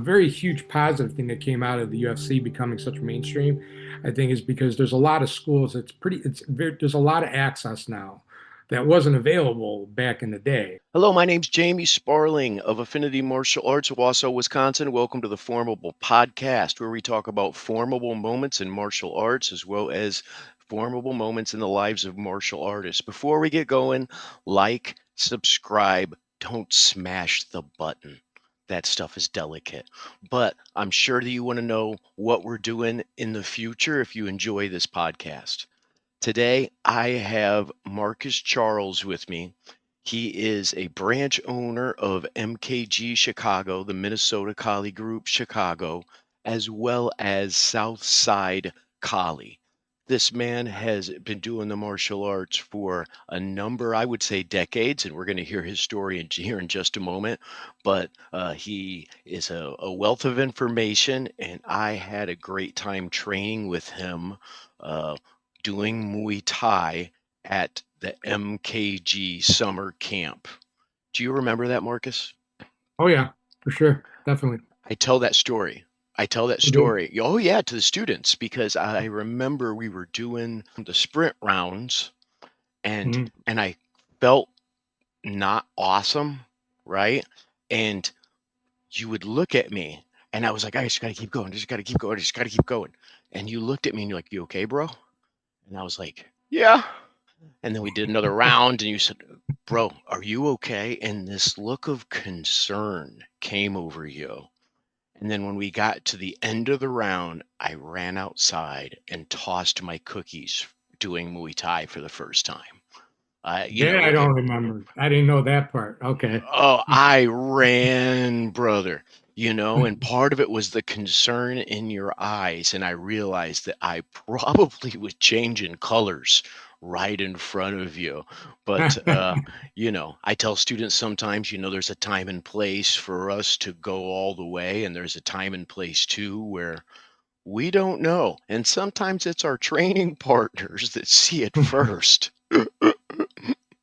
very huge positive thing that came out of the UFC becoming such mainstream, I think, is because there's a lot of schools. There's a lot of access now that wasn't available back in the day. Hello, my name's Jamie Sparling of Affinity Martial Arts, Wausau, Wisconsin. Welcome to the FormABLE Podcast, where we talk about formable moments in martial arts as well as formable moments in the lives of martial artists. Before we get going, like, subscribe, don't smash the button. That stuff is delicate. But I'm sure that you want to know what we're doing in the future if you enjoy this podcast. Today, I have Marcus Charles with me. He is a branch owner of MKG Chicago, the Minnesota Kali Group Chicago, as well as Southside Kali. This man has been doing the martial arts for a number, I would say, decades, and we're going to hear his story here in just a moment. But he is a wealth of information, and I had a great time training with him, doing Muay Thai at the MKG summer camp. Do you remember that, Marcus? Oh yeah, for sure, definitely. I tell that story. I tell that You do. story. Oh yeah, to the students because I remember we were doing the sprint rounds and Mhm. and I felt not awesome, right? And you would look at me and I was like, I just gotta keep going, just gotta keep going, just gotta keep going. And you looked at me and you're like, you okay, bro? And I was like, yeah. And then we did another round, and you said, "Bro, are you okay?" And this look of concern came over you. And then when we got to the end of the round, I ran outside and tossed my cookies doing Muay Thai for the first time. You That know, I don't remember. I didn't know that part. Okay. oh, I ran, brother. And part of it was the concern in your eyes. And I realized that I probably was changing colors right in front of you. But, I tell students sometimes, there's a time and place for us to go all the way. And there's a time and place too where we don't know. And sometimes it's our training partners that see it first.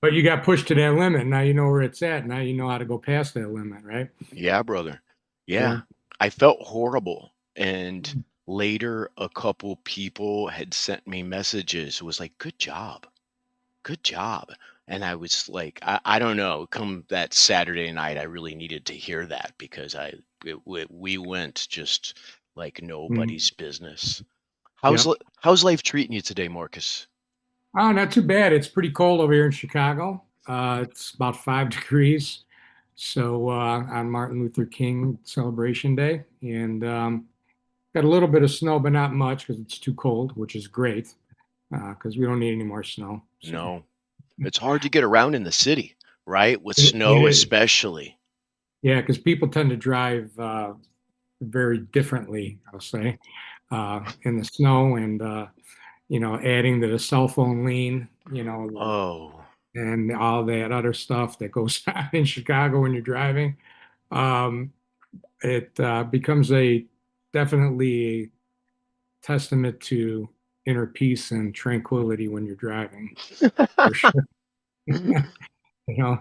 But you got pushed to that limit. Now you know where it's at. Now you know how to go past that limit, right? Yeah, brother. Yeah. Yeah. I felt horrible. And later, a couple people had sent me messages. It was like, good job. Good job. And I was like, I don't know. Come that Saturday night, I really needed to hear that because we went just like Mm. nobody's business. Yep. How's life treating you today, Marcus? Oh, not too bad. It's pretty cold over here in Chicago. It's about 5 degrees. So on Martin Luther King Celebration Day, and got a little bit of snow, but not much because it's too cold, which is great because we don't need any more snow. So No. It's hard to get around in the city, right? With it snow, is, especially. yeah, because people tend to drive very differently, I'll say, in the snow and adding to the cell phone lean, Oh. and all that other stuff that goes on in Chicago when you're driving. Um, it becomes a definitely a testament to inner peace and tranquility when you're driving, for sure. You know,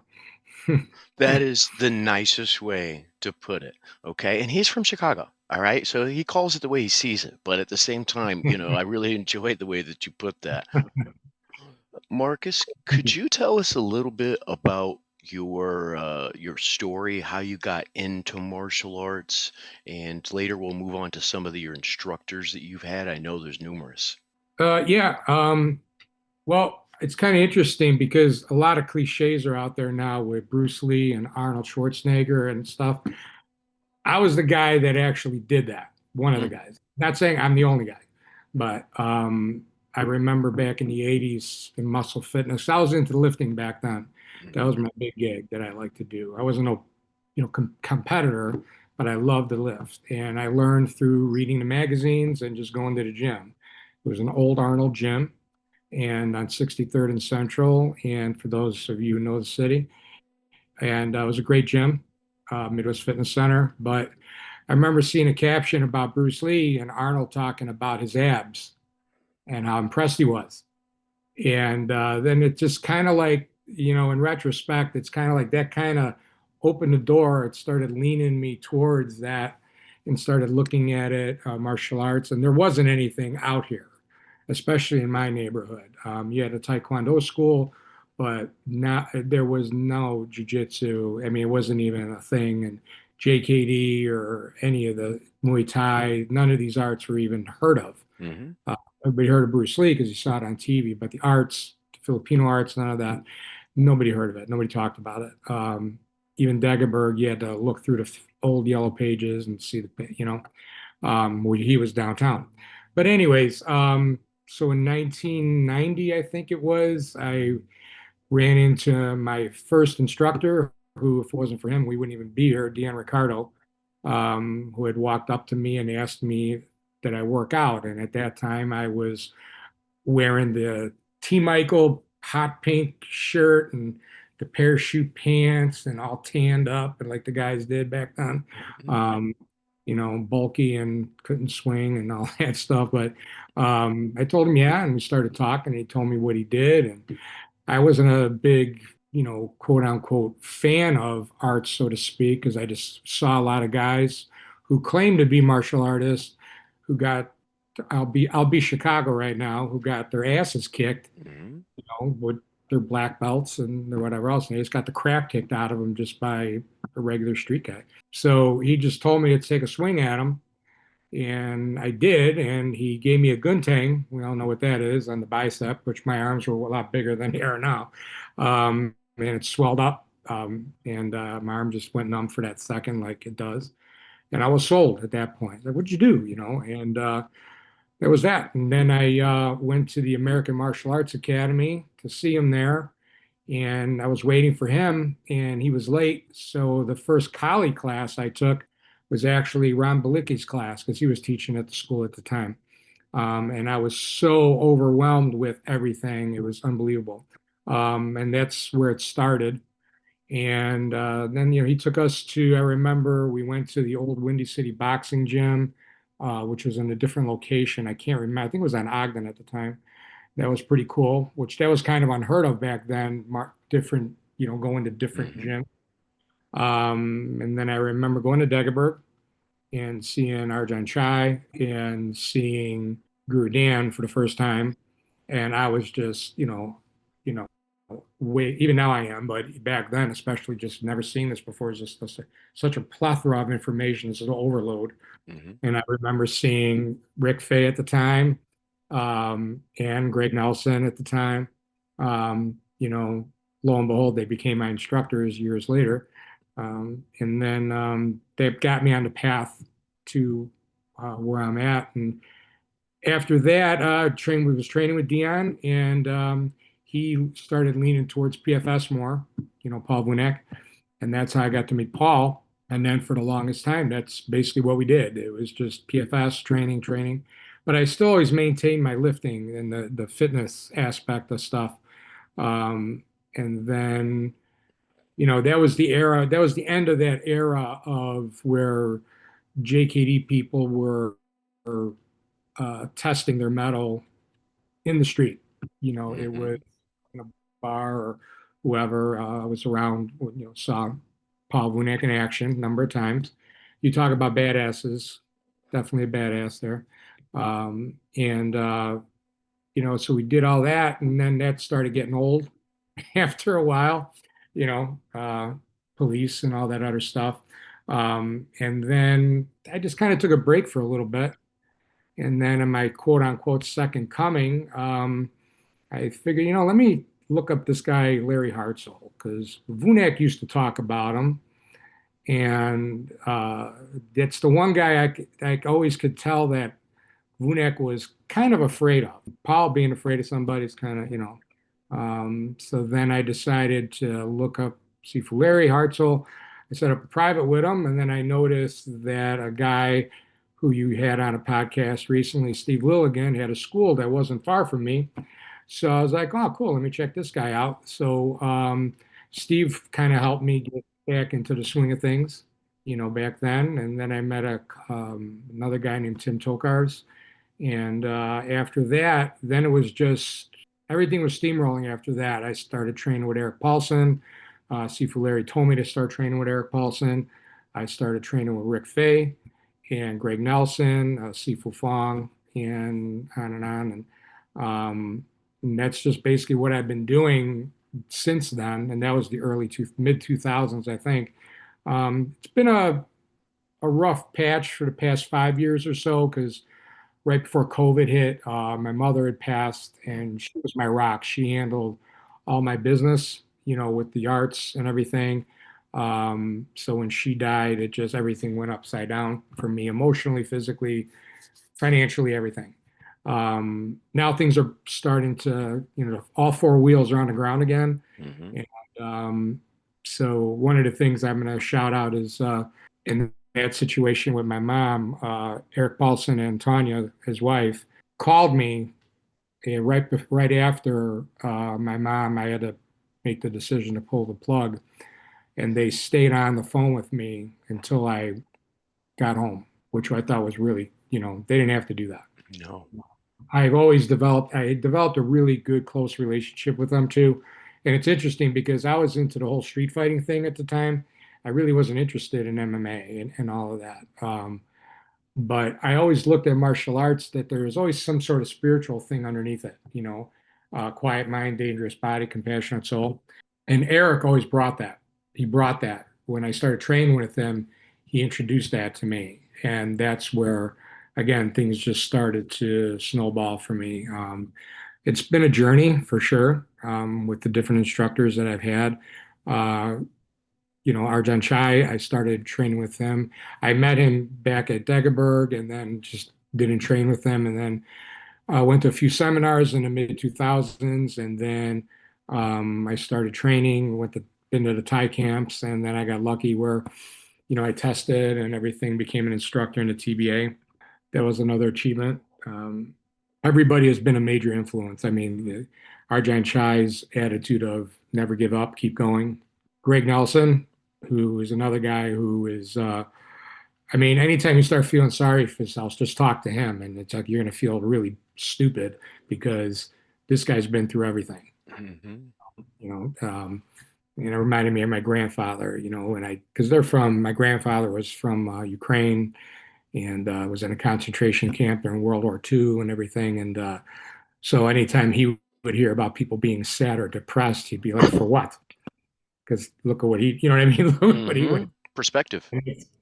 That is the nicest way to put it. Okay. And he's from Chicago. All right. So he calls it the way he sees it. But at the same time, I really enjoyed the way that you put that. Marcus, could you tell us a little bit about your story, how you got into martial arts, and later we'll move on to some of your instructors that you've had. I know there's numerous. yeah. Well, it's kind of interesting because a lot of cliches are out there now with Bruce Lee and Arnold Schwarzenegger and stuff. I was the guy that actually did that. One of the Mm, guys. Not saying I'm the only guy, but I remember back in the 80s in muscle fitness. I was into lifting back then. That mhm. was my big gig that I liked to do. I wasn't a competitor, but I loved to lift. And I learned through reading the magazines and just going to the gym. It was an old Arnold gym and on 63rd and Central. And for those of you who know the city, and it was a great gym, Midwest Fitness Center. But I remember seeing a caption about Bruce Lee and Arnold talking about his abs and how impressed he was. And then it just kind of like, in retrospect, it's kind of like that kind of opened the door. It started leaning me towards that, and started looking at it, martial arts, and there wasn't anything out here, especially in my neighborhood. You had a Taekwondo school, but not there was no jujitsu. I mean, it wasn't even a thing, and JKD or any of the Muay Thai, none of these arts were even heard of. Mm-hmm. Uh, Everybody heard of Bruce Lee because you saw it on TV, but the arts, the Filipino arts, none of that. Nobody heard of it. Nobody talked about it. Even Dagerberg, you had to look through the old yellow pages and see where he was downtown. But anyways, so in 1990, I think it was, I ran into my first instructor, who, if it wasn't for him, we wouldn't even be here, Dean Ricardo, who had walked up to me and asked me that I work out. And at that time, I was wearing the T. Michael hot pink shirt and the parachute pants and all tanned up and like the guys did back then. Um, bulky and couldn't swing and all that stuff. But I told him, yeah, and we started talking. He told me what he did, and I wasn't a big, quote unquote fan of arts, so to speak, because I just saw a lot of guys who claimed to be martial artists who got, I'll be Chicago right now, who got their asses kicked, Mm-hmm. with their black belts and their whatever else. And they just got the crap kicked out of them just by a regular street guy. So he just told me to take a swing at him. And I did, and he gave me a guntang. We all know what that is on the bicep, which my arms were a lot bigger than they are now. And it swelled up, and my arm just went numb for that second, like it does. And I was sold at that point. Like, what'd you do? And that was that. And then I went to the American Martial Arts Academy to see him there. And I was waiting for him, and he was late. So the first Kali class I took was actually Ron Balicki's class because he was teaching at the school at the time. And I was so overwhelmed with everything. It was unbelievable. And that's where it started. And then, he took us to, I remember we went to the old Windy City boxing gym, which was in a different location. I can't remember. I think it was on Ogden at the time. That was pretty cool, which that was kind of unheard of back then, different, going to different Mm-hmm. gyms. And then I remember going to Degeberg and seeing Arjan Chai and seeing Guru Dan for the first time. And I was just, you know, way, even now I am, but back then, especially just never seen this before, it's just such a plethora of information. It's an overload. Mm-hmm. And I remember seeing Rick Fay at the time, and Greg Nelson at the time. Lo and behold, they became my instructors years later. And then they got me on the path to where I'm at. And after that, we was training with Dion, and he started leaning towards PFS more, Paul Vunek. And that's how I got to meet Paul. And then for the longest time, that's basically what we did. It was just PFS training, training. But I still always maintained my lifting and the fitness aspect of stuff. And then, that was the era, that was the end of that era of where JKD people were testing their metal in the street. It Mm-hmm. was in a bar or whoever was around, saw Paul Vunek in action a number of times. You talk about badasses, definitely a badass there. And so we did all that, and then that started getting old after a while, you know, uh, police and all that other stuff. And then I just kind of took a break for a little bit. And then in my quote unquote second coming, I figured, let me look up this guy, Larry Hartzell, because Vunek used to talk about him. And that's the one guy I always could tell that Vunek was kind of afraid of. Paul being afraid of somebody is kind of, So then I decided to look up Sifu Larry Hartzell. I set up a private with him, and then I noticed that a guy who you had on a podcast recently, Steve Lilligan, had a school that wasn't far from me. So I was like, oh, cool, let me check this guy out. So Steve kind of helped me get back into the swing of things, back then. And then I met another guy named Tim Tokars. And after that, then it was just everything was steamrolling after that. I started training with Eric Paulson. Sifu Larry told me to start training with Eric Paulson. I started training with Rick Fay. and Greg Nelson, Sifu Fong, and on and on. And that's just basically what I've been doing since then. And that was the mid 2000s, I think. It's been a rough patch for the past 5 years or so because right before COVID hit, my mother had passed and she was my rock. She handled all my business, with the arts and everything. So when she died, it just everything went upside down for me emotionally, physically, financially, everything. Now things are starting to, all four wheels are on the ground again. Hmm. And so one of the things I'm going to shout out is in that situation with my mom, Eric Paulson and Tanya, his wife, called me right after my mom. I had to make the decision to pull the plug, and they stayed on the phone with me until I got home, which I thought was really, they didn't have to do that. No. I developed a really good, close relationship with them too. And it's interesting because I was into the whole street fighting thing at the time. I really wasn't interested in MMA and all of that. But I always looked at martial arts that there was always some sort of spiritual thing underneath it, quiet mind, dangerous body, compassionate soul. And Eric always brought that. He brought that. When I started training with him, he introduced that to me. And that's where, again, things just started to snowball for me. It's been a journey for sure, with the different instructors that I've had. Uh, Arjan Chai, I started training with him. I met him back at Degeberg and then just didn't train with him. And then I went to a few seminars in the mid 2000s. And then I started training, been to the Thai camps. And then I got lucky where, I tested and everything, became an instructor in the TBA. That was another achievement. Everybody has been a major influence. I mean, Arjan Chai's attitude of never give up, keep going. Greg Nelson, who is another guy who is, I mean, anytime you start feeling sorry for yourself, just talk to him. And it's like you're going to feel really stupid because this guy's been through everything, Hmm. you know. And it reminded me of my grandfather, because my grandfather was from Ukraine and was in a concentration camp during World War II and everything. And so anytime he would hear about people being sad or depressed, he'd be like, for what? Because look at what you know what I mean? Look what he Hmm. went. Perspective.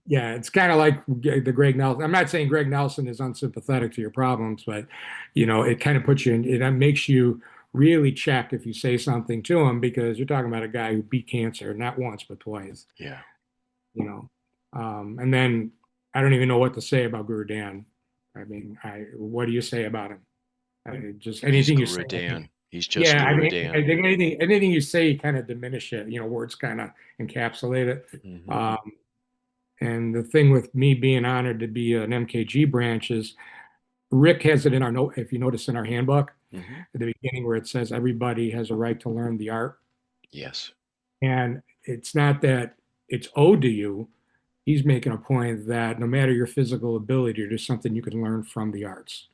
Yeah, it's kind of like the Greg Nelson. I'm not saying Greg Nelson is unsympathetic to your problems, but it kind of puts you in. It makes you really check if you say something to him because you're talking about a guy who beat cancer not once but twice. Yeah. You know, and then I don't even know what to say about Guru Dan. I mean, what do you say about him? Just He's anything you say. Guru Dan. He's just Yeah, I Guru mean, I Dan. think anything you say kind of diminish it. Words kind of encapsulate it. Hmm. Um, and the thing with me being honored to be an MKG branch is Rick has it in our note. If you notice in our handbook Hmm. at the beginning where it says everybody has a right to learn the art, Yes. and it's not that it's owed to you. He's making a point that no matter your physical ability, there's something you can learn from the arts,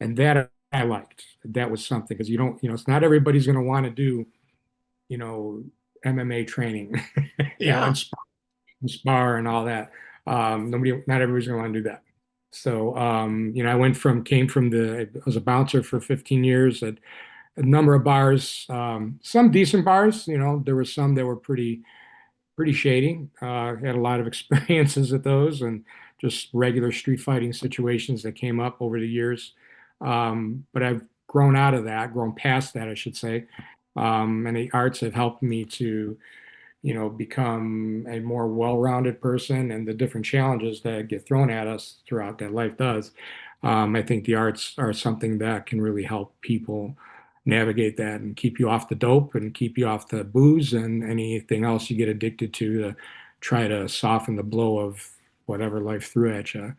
and that I liked. That was something because you don't, it's not everybody's going to want to do, you know, MMA training, Yeah. and spar and all that. Not everybody's going to want to do that. So, came from I was a bouncer for 15 years at a number of bars, some decent bars. There were some that were pretty shady. Had a lot of experiences at those and just regular street fighting situations that came up over the years. But I've grown past that, I should say. And the arts have helped me to, become a more well-rounded person and the different challenges that get thrown at us throughout that life does. I think the arts are something that can really help people navigate that and keep you off the dope and keep you off the booze and anything else you get addicted to try to soften the blow of whatever life threw at you.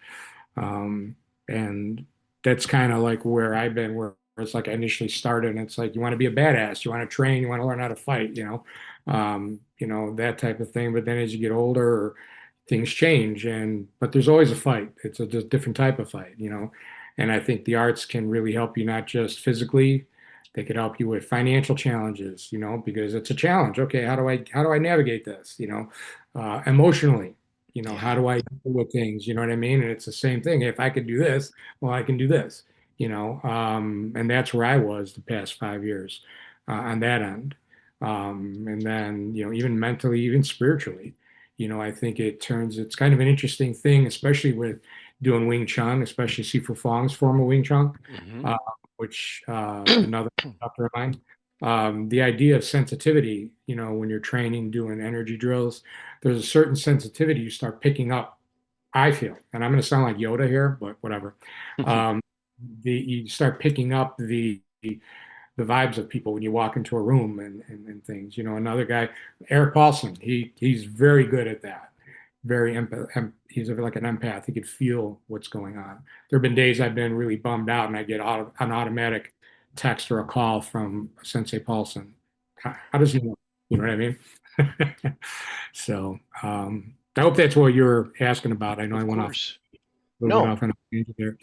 And that's kind of like where I've been, where it's like I initially started, and it's like you want to be a badass, you want to train, you want to learn how to fight, that type of thing. But then as you get older, things change, but there's always a fight. It's a just different type of fight, And I think the arts can really help you not just physically, they could help you with financial challenges, because it's a challenge. Okay, how do I navigate this, emotionally? How Yeah. do I deal with things? You know what I mean? And it's the same thing. If I could do this, well, I can do this, and that's where I was the past 5 years on that end. And then, even mentally, even spiritually, I think it's kind of an interesting thing, especially with doing Wing Chun, especially Sifu Fong's form of Wing Chun, Hmm. uh, which another instructor of mine. The idea of sensitivity, when you're training, doing energy drills, there's a certain sensitivity you start picking up, I feel, and I'm going to sound like Yoda here, but whatever. Um, you start picking up the vibes of people when you walk into a room and things. Another guy, Eric Paulson, he's very good at that. Very he's like an empath. He could feel what's going on. There have been days I've been really bummed out, and I get an automatic text or a call from Sensei Paulson. How does he know? You know what I mean? So I hope that's what you're asking about. I know I Of went off course. a little bit No, off on a tangent there.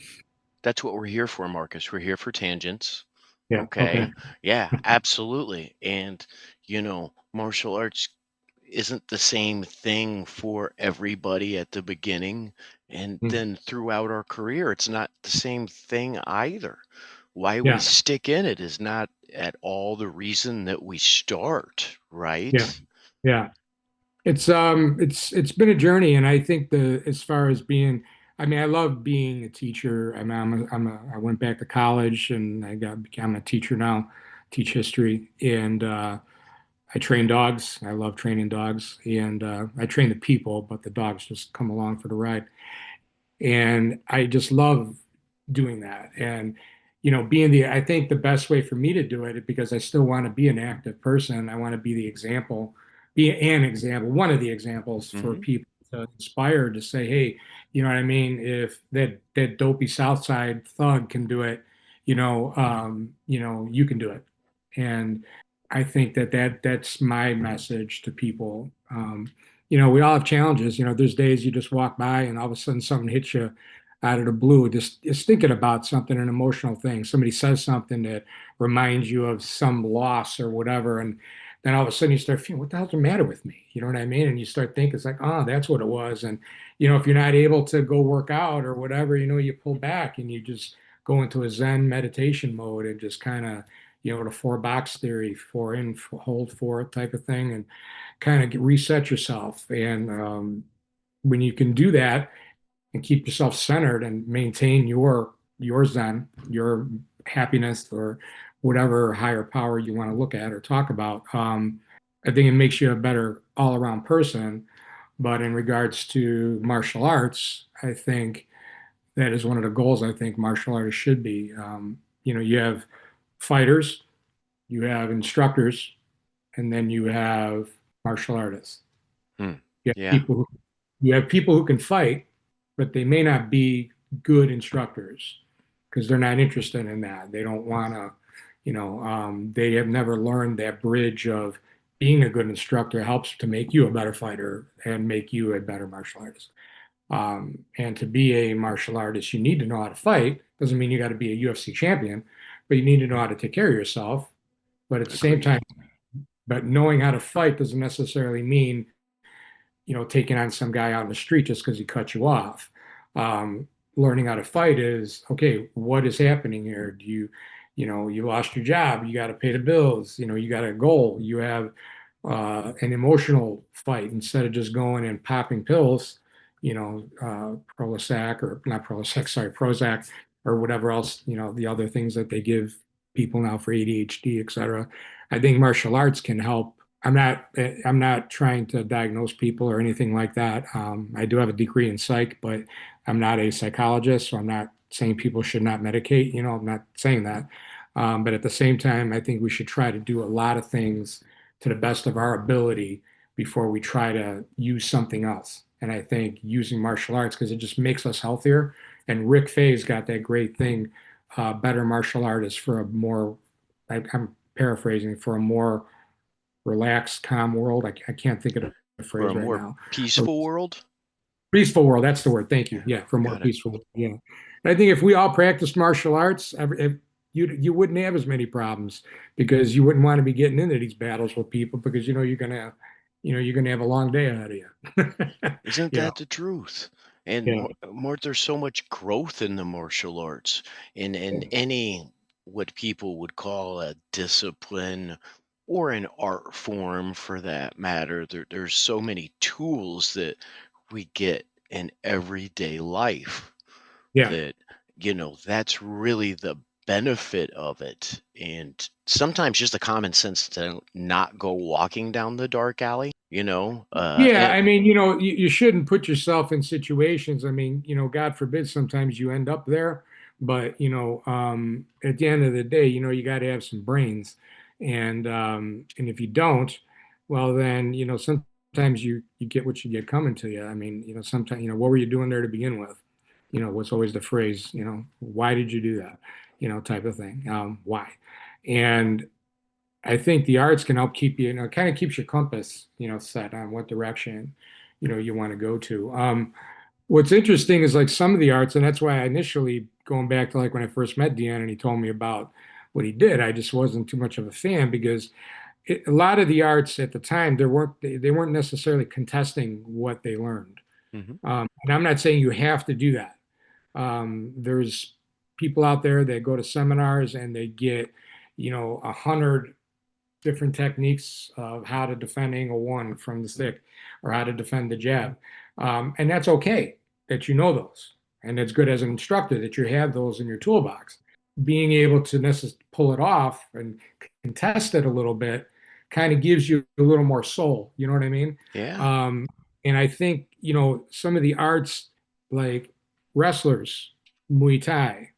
that's what we're here for, Marcus. We're here for tangents. Yeah. Okay. Okay. Yeah, absolutely. And, martial arts isn't the same thing for everybody at the beginning. And Mm. then throughout our career, it's not the same thing either. Why we Yeah. stick in it is not at all the reason that we start, Yeah. right? Yeah. It's been a journey, and I think as far as being, I mean, I love being a teacher. I mean, I went back to college and became a teacher now, teach history, and I train dogs. I love training dogs, and I train the people, but the dogs just come along for the ride. And I just love doing that. And, I think the best way for me to do it, because I still want to be an active person, I want to be the example, be an example, one of the examples for Hmm. people to inspire to say, hey, you know what I mean? If that dopey Southside thug can do it, you can do it. And I think that's my message to people. We all have challenges. There's days you just walk by and all of a sudden something hits you out of the blue. Just thinking about something, an emotional thing. Somebody says something that reminds you of some loss or whatever, and then all of a sudden you start feeling, what the hell's the matter with me? You know what I mean? And you start thinking, it's like, oh, that's what it was. And if you're not able to go work out or whatever, you pull back and you just go into a Zen meditation mode and just kind of, the four box theory, four in, hold four type of thing, and kind of reset yourself. And when you can do that and keep yourself centered and maintain your zen, your happiness, or whatever higher power you want to look at or talk about, I think it makes you a better all-around person. But in regards to martial arts, I think that is one of the goals. I think martial artists should be. You have fighters, you have instructors, and then you have martial artists. Hmm. You have Yeah, people who you have people who can fight, but they may not be good instructors because they're not interested in that. They don't want to, they have never learned that bridge of being a good instructor helps to make you a better fighter and make you a better martial artist. And to be a martial artist, you need to know how to fight. Doesn't mean you got to be a UFC champion, but you need to know how to take care of yourself. But at the same agreed. time, but knowing how to fight doesn't necessarily mean taking on some guy out in the street just because he cut you off. Learning how to fight is okay. What is happening here? You lost your job. You got to pay the bills. You got a goal. You have an emotional fight instead of just going and popping pills. Prozac or not Prozac, sorry, Prozac or whatever else. The other things that they give people now for ADHD, et cetera. I think martial arts can help. I'm not trying to diagnose people or anything like that. I do have a degree in psych, but I'm not a psychologist, so I'm not saying people should not medicate. I'm not saying that. But at the same time, I think we should try to do a lot of things to the best of our ability before we try to use something else. And I think using martial arts, because it just makes us healthier. And Rick Faye's got that great thing, better martial artists for a more, I'm paraphrasing, for a more relaxed, calm world. I can't think of the For a phrase right more now. A peaceful world. peaceful world. That's the word. Thank you. Yeah, Yeah, for more got it. peaceful. Yeah. And I think if we all practiced martial arts, you wouldn't have as many problems because you wouldn't want to be getting into these battles with people because you're gonna, you're going to have a long day ahead of you. Isn't You know, that the truth? And yeah, more, there's so much growth in the martial arts, in any what people would call a discipline or an art form for that matter. There's so many tools that we get in everyday life yeah. that, that's really the benefit of it. And sometimes just the common sense to not go walking down the dark alley, Yeah, I mean, you shouldn't put yourself in situations. I mean, God forbid, sometimes you end up there, but at the end of the day, you got to have some brains, and if you don't, well, then sometimes you get what you get coming to you. I mean, sometimes what were you doing there to begin with? What's always the phrase? Why did you do that? Type of thing. Why? And I think the arts can help keep you, kind of keeps your compass, set on what direction, you want to go to. What's interesting is like some of the arts, and that's why I initially going back to like when I first met Deanna and he told me about what he did, I just wasn't too much of a fan because a lot of the arts at the time they weren't necessarily contesting what they learned. Mhm. And I'm not saying you have to do that. There's people out there that go to seminars and they get, 100 different techniques of how to defending a one from the stick or how to defend the jab. And that's okay that you know those. And it's good as an instructor that you have those in your toolbox. Being able to pull it off and contest it a little bit kind of gives you a little more soul. You know what I mean? Yeah. Um, and I think, some of the arts like wrestlers, Muay Thai,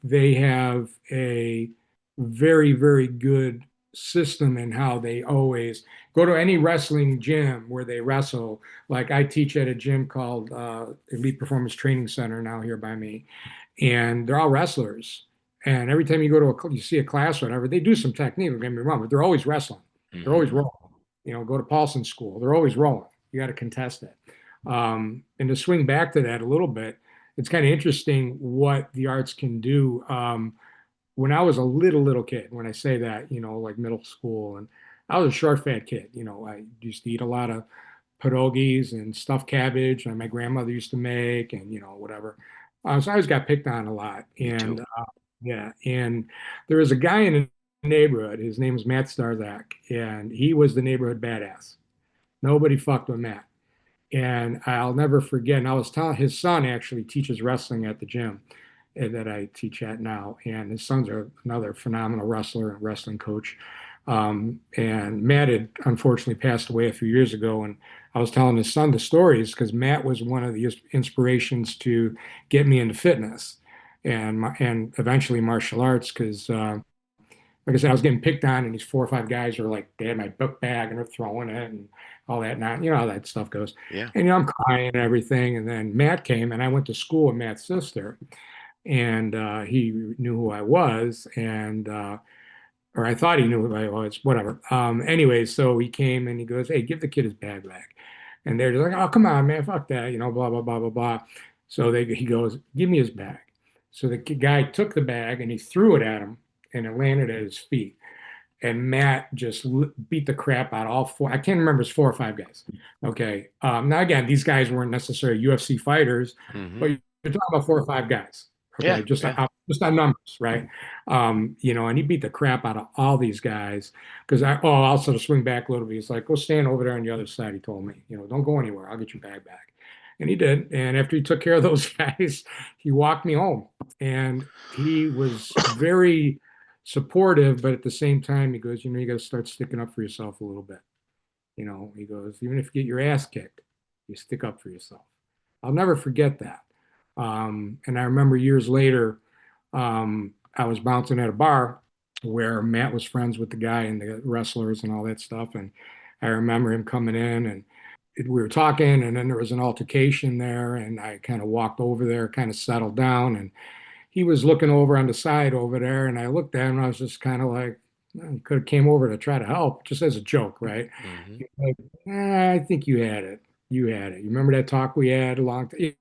they have a very, very good system in how they always go to any wrestling gym where they wrestle. Like I teach at a gym called Elite Performance Training Center now here by me, and they're all wrestlers. And every time you go to you see a class or whatever, they do some technique. Don't get me wrong, but they're always wrestling. They're always Mhm. rolling. Go to Paulson School. They're always rolling. You got to contest it. And to swing back to that a little bit, it's kind of interesting what the arts can do. When I was a little kid, when I say that, like middle school, and I was a short, fat kid. I used to eat a lot of pierogies and stuffed cabbage, and my grandmother used to make, and whatever. So I always got picked on a lot, Me too. and yeah, and there was a guy in the neighborhood. His name was Matt Starzak, and he was the neighborhood badass. Nobody fucked with Matt. And I'll never forget. And I was telling his son actually teaches wrestling at the gym that I teach at now. And his son's another phenomenal wrestler and wrestling coach. And Matt had unfortunately passed away a few years ago. And I was telling his son the stories because Matt was one of the inspirations to get me into fitness and eventually martial arts because like I said, I was getting picked on, and these 4 or 5 guys were like, they had my book bag and they're throwing it and all that. Not, how that stuff goes. Yeah. And I'm crying and everything. And then Matt came, and I went to school with Matt's sister, and he knew who I was, and or I thought he knew who I was, whatever. Anyway, so he came and he goes, "Hey, give the kid his bag back." And they're just like, "Oh, come on, man, fuck that," blah blah blah blah blah. So he goes, "Give me his bag." So the guy took the bag and he threw it at him, and it landed at his feet. And Matt just beat the crap out of all four. I can't remember, it's 4 or 5 guys. Okay. Now again, these guys weren't necessarily UFC fighters, but Mhm. you're talking about 4 or 5 guys. Yeah, Okay, just yeah. just on numbers, right? And he beat the crap out of all these guys because also to swing back a little bit, he's like, go stand over there on the other side. He told me, don't go anywhere. I'll get your bag back. And he did. And after he took care of those guys, he walked me home. And he was very supportive, but at the same time, he goes, you got to start sticking up for yourself a little bit. He goes, even if you get your ass kicked, you stick up for yourself. I'll never forget that. And I remember years later, I was bouncing at a bar where Matt was friends with the guy and the wrestlers and all that stuff. And I remember him coming in and we were talking, and then there was an altercation there. And I kind of walked over there, kind of settled down. And he was looking over on the side over there, and I looked at him, and I was just kind of like, well, he could have came over to try to help, just as a joke, right? Mhm. Like, I think you had it. You had it. You remember that talk we had a long time?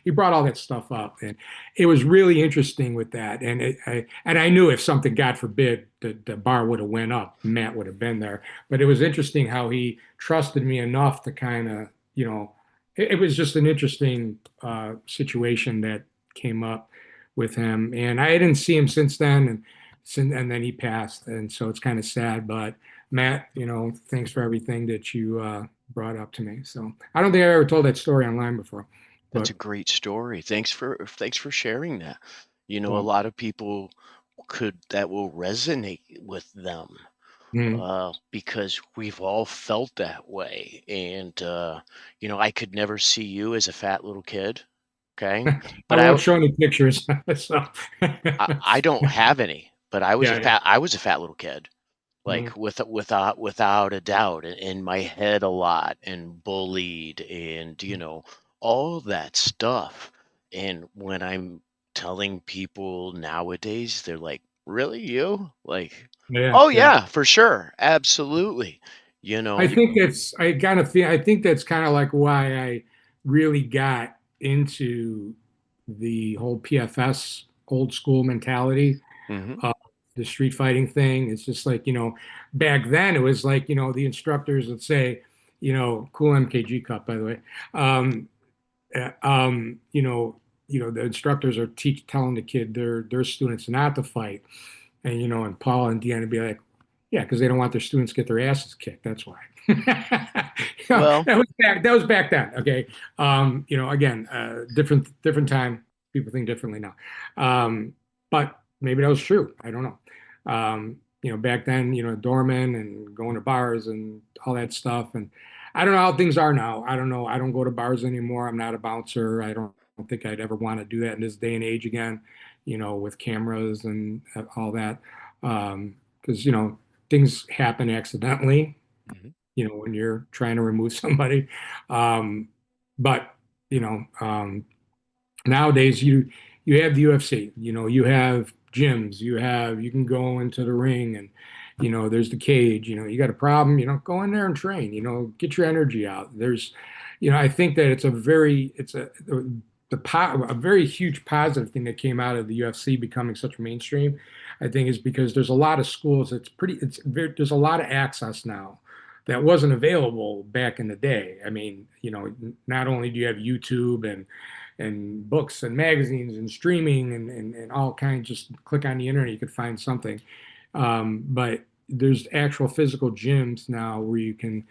he brought all that stuff up, and it was really interesting with that. And I knew if something, God forbid, the bar would have went up, Matt would have been there. But it was interesting how he trusted me enough to kind of, it was just an interesting situation that came up with him. And I didn't see him since then, and then he passed, and so it's kind of sad. But Matt, thanks for everything that you brought up to me. So I don't think I ever told that story online before, That's but a great story. Thanks for sharing that. A well, lot of people could that will resonate with them, mm, because we've all felt that way. And I could never see you as a fat little kid, okay? I But I won't show any pictures. So I don't have any, but yeah, yeah. I was a fat little kid, Mm, like without a doubt, in my head a lot, and bullied, and all that stuff. And when I'm telling people nowadays, they're like, "Really, you?" Like, yeah, "Oh yeah. yeah, for sure, absolutely." You I know, think that's I kind of feel I think that's kind of like why I really got into the whole PFS old school mentality, hmm uh, the street fighting thing. It's just like, back then it was like, the instructors would say, cool MKG cup, by the way. Um, uh, um, you know, the instructors are telling the kid, their students not to fight. And Paul and Deanna would be like, yeah, because they don't want their students to get their asses kicked. That's why. well, That was back then. Okay. Again, different time. People think differently now. But maybe that was true. I don't know. Back then, doormen and going to bars and all that stuff. And I don't know how things are now. I don't know. I don't go to bars anymore. I'm not a bouncer. I don't think I'd ever want to do that in this day and age again, with cameras and all that. Because, things happen accidentally, mhm, when you're trying to remove somebody. Um, but, you know, um, nowadays you have the UFC, you have gyms, you can go into the ring, and there's the cage. You got a problem, go in there and train, get your energy out. I think that a very huge positive thing that came out of the UFC becoming such mainstream, I think, is because there's a lot of schools. There's a lot of access now that wasn't available back in the day. I mean, not only do you have YouTube and books and magazines and streaming and all kinds, just click on the internet, you could find something. But there's actual physical gyms now where you can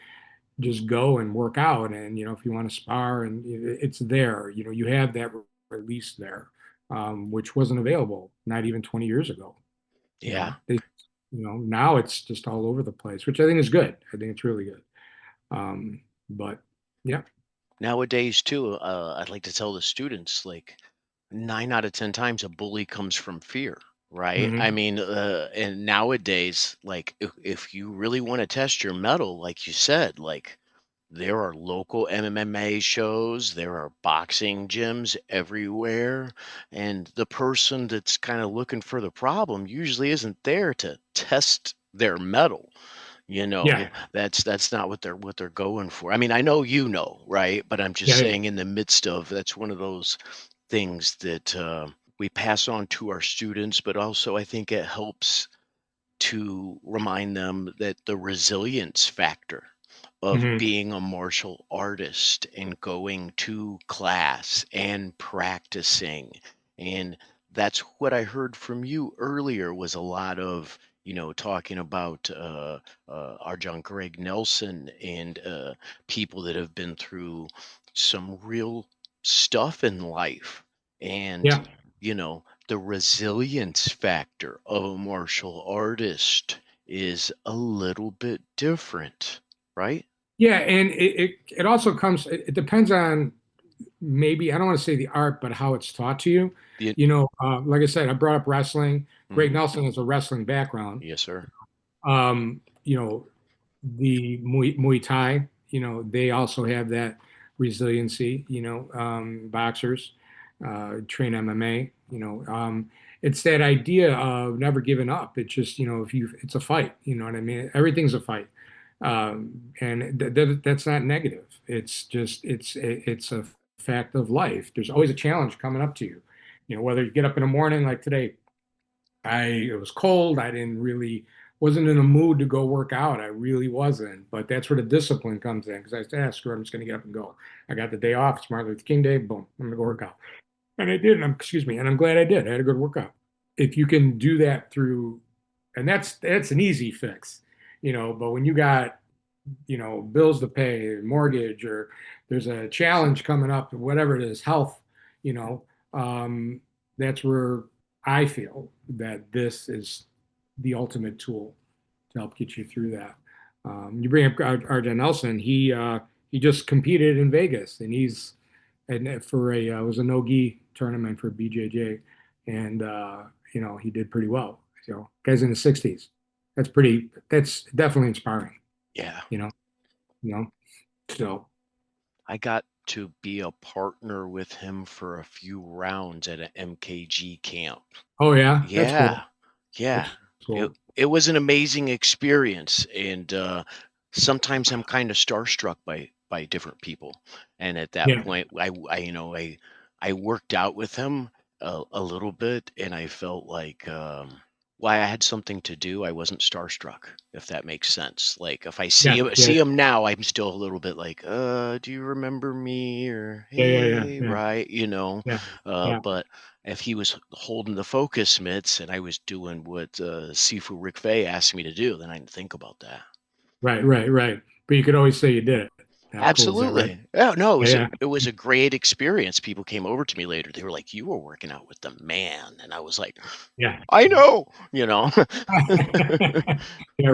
just go and work out. And, if you want to spar, and it's there, you have that release there, which wasn't available not even 20 years ago. yeah. Now it's just all over the place, which I think is good. I think it's really good. But yeah. Nowadays, too, I'd like to tell the students, like, 9 out of 10 times a bully comes from fear, right? I Hmm. mean, and nowadays, like, if you really want to test your mettle, like you said, like, there are local MMA shows, there are boxing gyms everywhere, and the person that's kind of looking for the problem usually isn't there to test their mettle. Yeah. That's not what they're going for. I mean, I know, right? But I'm just Yeah. Yeah. saying, in the midst of, that's one of those things that we pass on to our students, but also I think it helps to remind them that the resilience factor of Hmm. being a martial artist and going to class and practicing. And that's what I heard from you earlier, was a lot of, talking about our John Greg Nelson, and people that have been through some real stuff in life. And, Yeah. the resilience factor of a martial artist is a little bit different, right? Yeah, and it also comes. It depends on, maybe, I don't want to say the art, but how it's taught to you. The, Like I said, I brought up wrestling. Greg mhm. Nelson has a wrestling background. Yes, sir. Um, you know, the Muay Thai. They also have that resiliency. Boxers train MMA. It's that idea of never giving up. It's just, it's a fight. You know what I mean? Everything's a fight. And that's not negative. It's just it's a fact of life. There's always a challenge coming up to you. Whether you get up in the morning like today, it was cold. I didn't really wasn't in a mood to go work out. I really wasn't. But that's where the discipline comes in because I said, screw it, I'm just going to get up and go. I got the day off. It's Martin Luther King Day. Boom, I'm going to go work out. And I did. Excuse me. And I'm glad I did. I had a good workout. If you can do that through, and that's an easy fix, but when you got, bills to pay, mortgage, or there's a challenge coming up, whatever it is, health, you know, um, that's where I feel that this is the ultimate tool to help get you through that. You bring up Arjen Nelson. He just competed in Vegas, and for it was a no gi tournament for BJJ, and he did pretty well. So guys in the 60s, that's definitely inspiring. Yeah. You know, you know. So I got to be a partner with him for a few rounds at an MKG camp. oh yeah, that's Yeah. cool. Yeah. That's It cool. it was an amazing experience, and sometimes I'm kind of starstruck by different people. And at that Yeah, point, I worked out with him a little bit, and I felt like why I had something to do. I wasn't starstruck, if that makes sense. Like if I see yeah, him yeah, see him now, I'm still a little bit like, do you remember me? Or yeah, yeah, yeah, hey, yeah, right, yeah, yeah. but if he was holding the focus mitts and I was doing what Sifu Rick Fay asked me to do, then I didn't think about that. Right, right, right. But you could always say you did it. How cool is that, right? Absolutely. Yeah, no, Yeah, yeah. it was a great experience. People came over to me later. They were like, "You were working out with the man," and I was like, Yeah. "I know." Yeah, For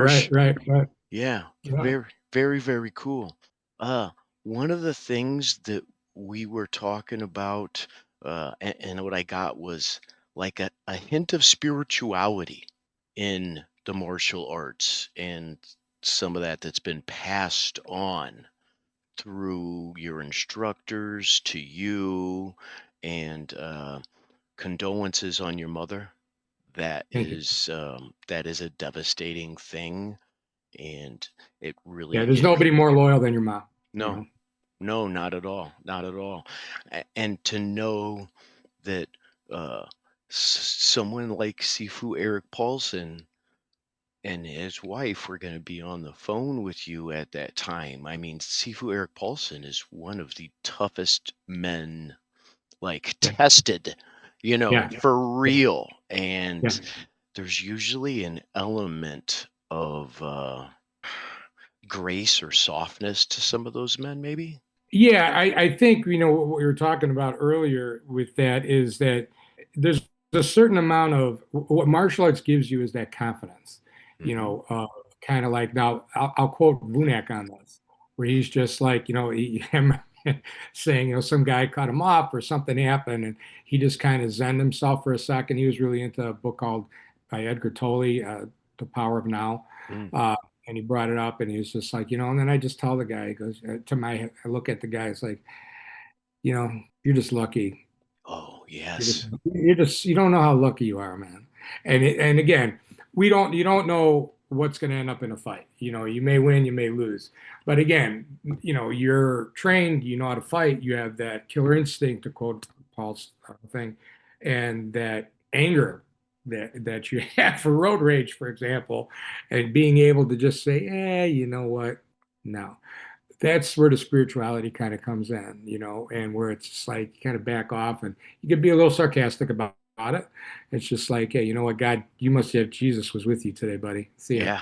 right, right, right. Yeah, Yeah. very, very, very cool. Uh, one of the things that we were talking about, and what I got was like a hint of spirituality in the martial arts and some of that's been passed on through your instructors to you, and condolences on your mother. Thank you. That is a devastating thing, and it Yeah, really there's it nobody more loyal than your mom, you no, know. no, not at all, not at all. And to know that uh, someone like Sifu Eric Paulson and his wife were going to be on the phone with you at that time. I mean, Sifu Eric Paulson is one of the toughest men, like Yeah, tested, yeah, for yeah, real. yeah. And there's usually an element of grace or softness to some of those men, maybe. Yeah, I think what we were talking about earlier with that is that there's a certain amount of what martial arts gives you is that confidence. Hmm. Kind of like now I'll quote Vunak on this, where he's just like him saying some guy cut him off or something happened, and he just kind of zen himself for a second. He was really into a book called by Edgar Tolle, The Power of Now. Mm. Uh, and he brought it up and he was just like, and then I just tell the guy, he goes, I look at the guy, it's like, you're just lucky. Oh, yes. You don't know how lucky you are, man. And again, you don't know what's going to end up in a fight. You may win, you may lose. But again, you're trained, you know how to fight, you have that killer instinct, to quote Paul's thing, and that anger that you have for road rage, for example, and being able to just say, you know what? No. That's where the spirituality kind of comes in, and where it's just like you kind of back off and you can be a little sarcastic about it. It's just like, hey, you know what, God, you must have Jesus was with you today, buddy. See ya,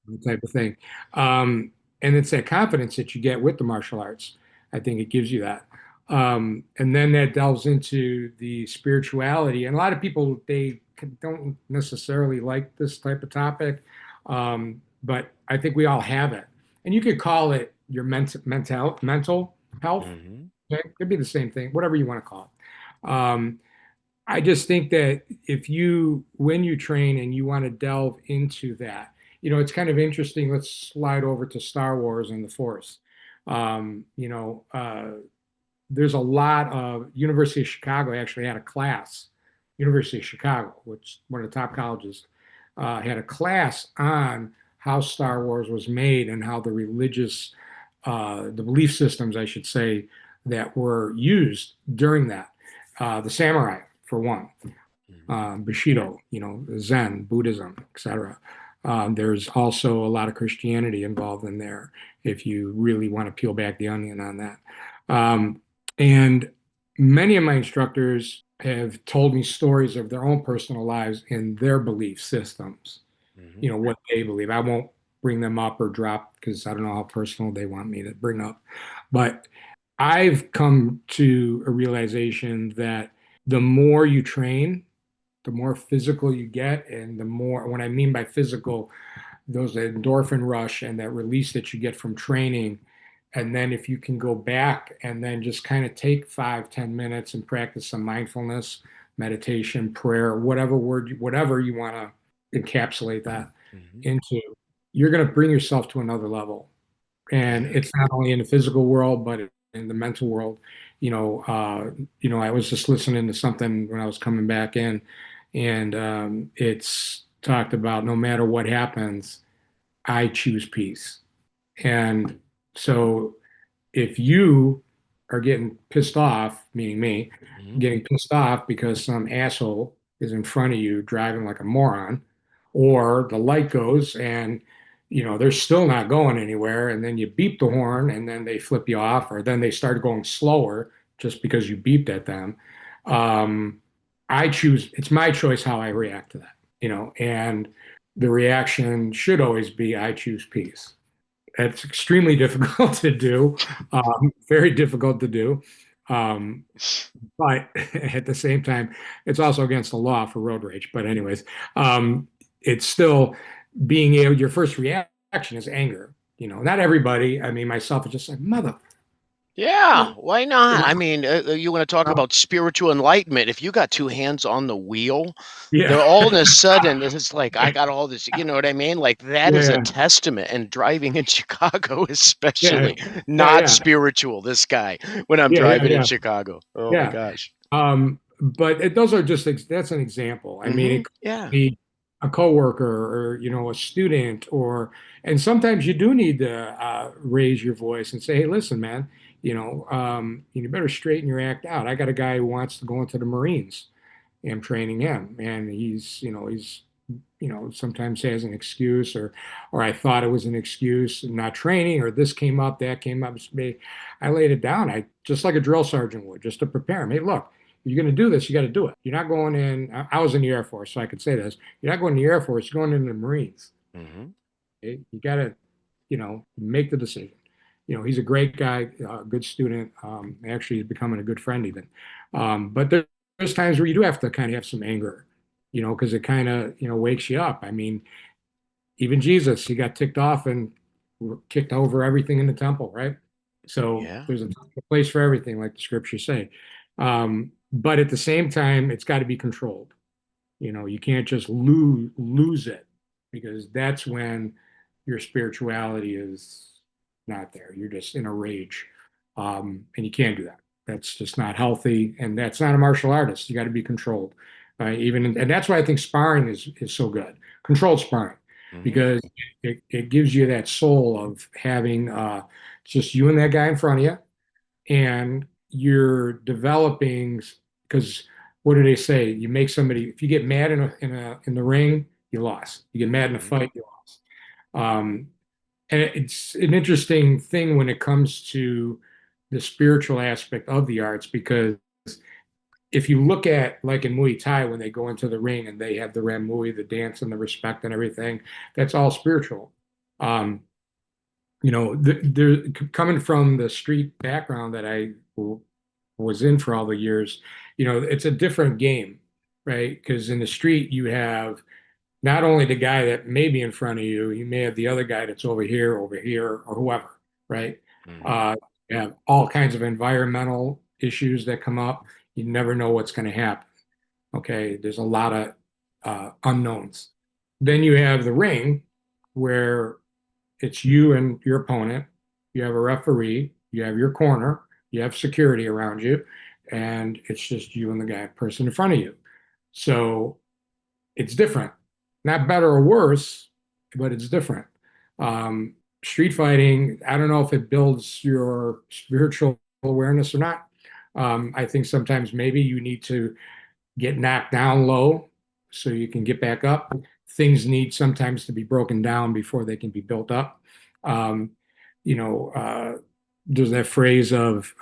Yeah. type of thing. Um, and it's that confidence that you get with the martial arts. I think it gives you that. And then that delves into the spirituality. And a lot of people, they don't necessarily like this type of topic, but I think we all have it. And you could call it your mental health. Hmm. Okay? It could be the same thing, whatever you want to call it. I just think that when you train and you want to delve into that, it's kind of interesting. Let's slide over to Star Wars and the Force. Um, you know, uh, there's a lot of University of Chicago actually had a class, University of Chicago, which one of the top colleges, had a class on how Star Wars was made and how the belief systems, I should say, that were used during that. The samurai, for one, Mhm. Bushido, Zen, Buddhism, etc. There's also a lot of Christianity involved in there if you really want to peel back the onion on that. Um, and many of my instructors have told me stories of their own personal lives and their belief systems, Mhm. what they believe. I won't bring them up or drop because I don't know how personal they want me to bring up. But I've come to a realization that the more you train, the more physical you get, and the more, what I mean by physical, those endorphin rush and that release that you get from training. And then if you can go back and then just kind of take 5, 10 minutes and practice some mindfulness, meditation, prayer, whatever you want to encapsulate that Mhm. into, you're going to bring yourself to another level. And Yeah. it's not only in the physical world, but in the mental world. I was just listening to something when I was coming back in, and it's talked about no matter what happens, I choose peace. And so if you are getting pissed off, meaning me, Mhm. getting pissed off because some asshole is in front of you driving like a moron, or the light goes and they're still not going anywhere, and then you beep the horn and then they flip you off, or then they start going slower just because you beeped at them. Um, it's my choice how I react to that, and the reaction should always be I choose peace. It's extremely difficult to do, very difficult to do. Um, but at the same time, it's also against the law for road rage. But anyways, it's still being able, your first reaction is anger. Not everybody. I mean, myself is just like, mother. Yeah, why not? You I mean, you want to talk know, about spiritual enlightenment. If you got two hands on the wheel, yeah, they're all of a sudden, it's like, I got all this, you know what I mean? Like, that is a yeah, testament. And driving in Chicago, yeah, especially, yeah, not yeah, spiritual, this guy, when I'm yeah, yeah, driving in yeah, Chicago. Oh my yeah. gosh. But those are just that's an example. I mean, it could Yeah. be a coworker or a student, and sometimes you do need to raise your voice and say, "Hey, listen, man, you better straighten your act out." I got a guy who wants to go into the Marines. I'm training him, and he's sometimes has an excuse, or I thought it was an excuse, not training, or this came up, that came up. I laid it down. I just like a drill sergeant would, just to prepare him. Hey, look, you're going to do this, you got to do it. You're not going in. I was in the Air Force, so I could say this. You're not going to the Air Force. You're going into the Marines. Hmm. Okay? You got to, make the decision. He's a great guy, good student. Actually, he's becoming a good friend even. But there's times where you do have to kind of have some anger, because it kind of, wakes you up. I mean, even Jesus, he got ticked off and kicked over everything in the temple, right? So Yeah. there's a place for everything, like the scriptures say. But at the same time, it's got to be controlled. You can't just lose it, because that's when your spirituality is not there. You're just in a rage, and you can't do that. That's just not healthy, and that's not a martial artist. You got to be controlled. And that's why I think sparring is so good, controlled sparring, Hmm. because it gives you that soul of having just you and that guy in front of you, and you're developing, because what do they say? You make somebody, if you get mad in the ring, you lost. You get mad in a Hmm. fight, you lost. Um, and it's an interesting thing when it comes to the spiritual aspect of the arts, because if you look at, like in Muay Thai, when they go into the ring and they have the Ram Muay, the dance and the respect and everything, that's all spiritual. Um, coming from the street background that I was in for all the years, it's a different game, right? Because in the street, you have not only the guy that may be in front of you, you may have the other guy that's over here, or whoever, right? Hmm. Uh, you have all kinds of environmental issues that come up. You never know what's going to happen. Okay, there's a lot of unknowns. Then you have the ring, where it's you and your opponent. You have a referee, you have your corner, you have security around you, and it's just you and the guy person in front of you. So it's different. Not better or worse, but it's different. Street fighting, I don't know if it builds your spiritual awareness or not. I think sometimes maybe you need to get knocked down low so you can get back up. Things need sometimes to be broken down before they can be built up. Um, you know, there's that phrase of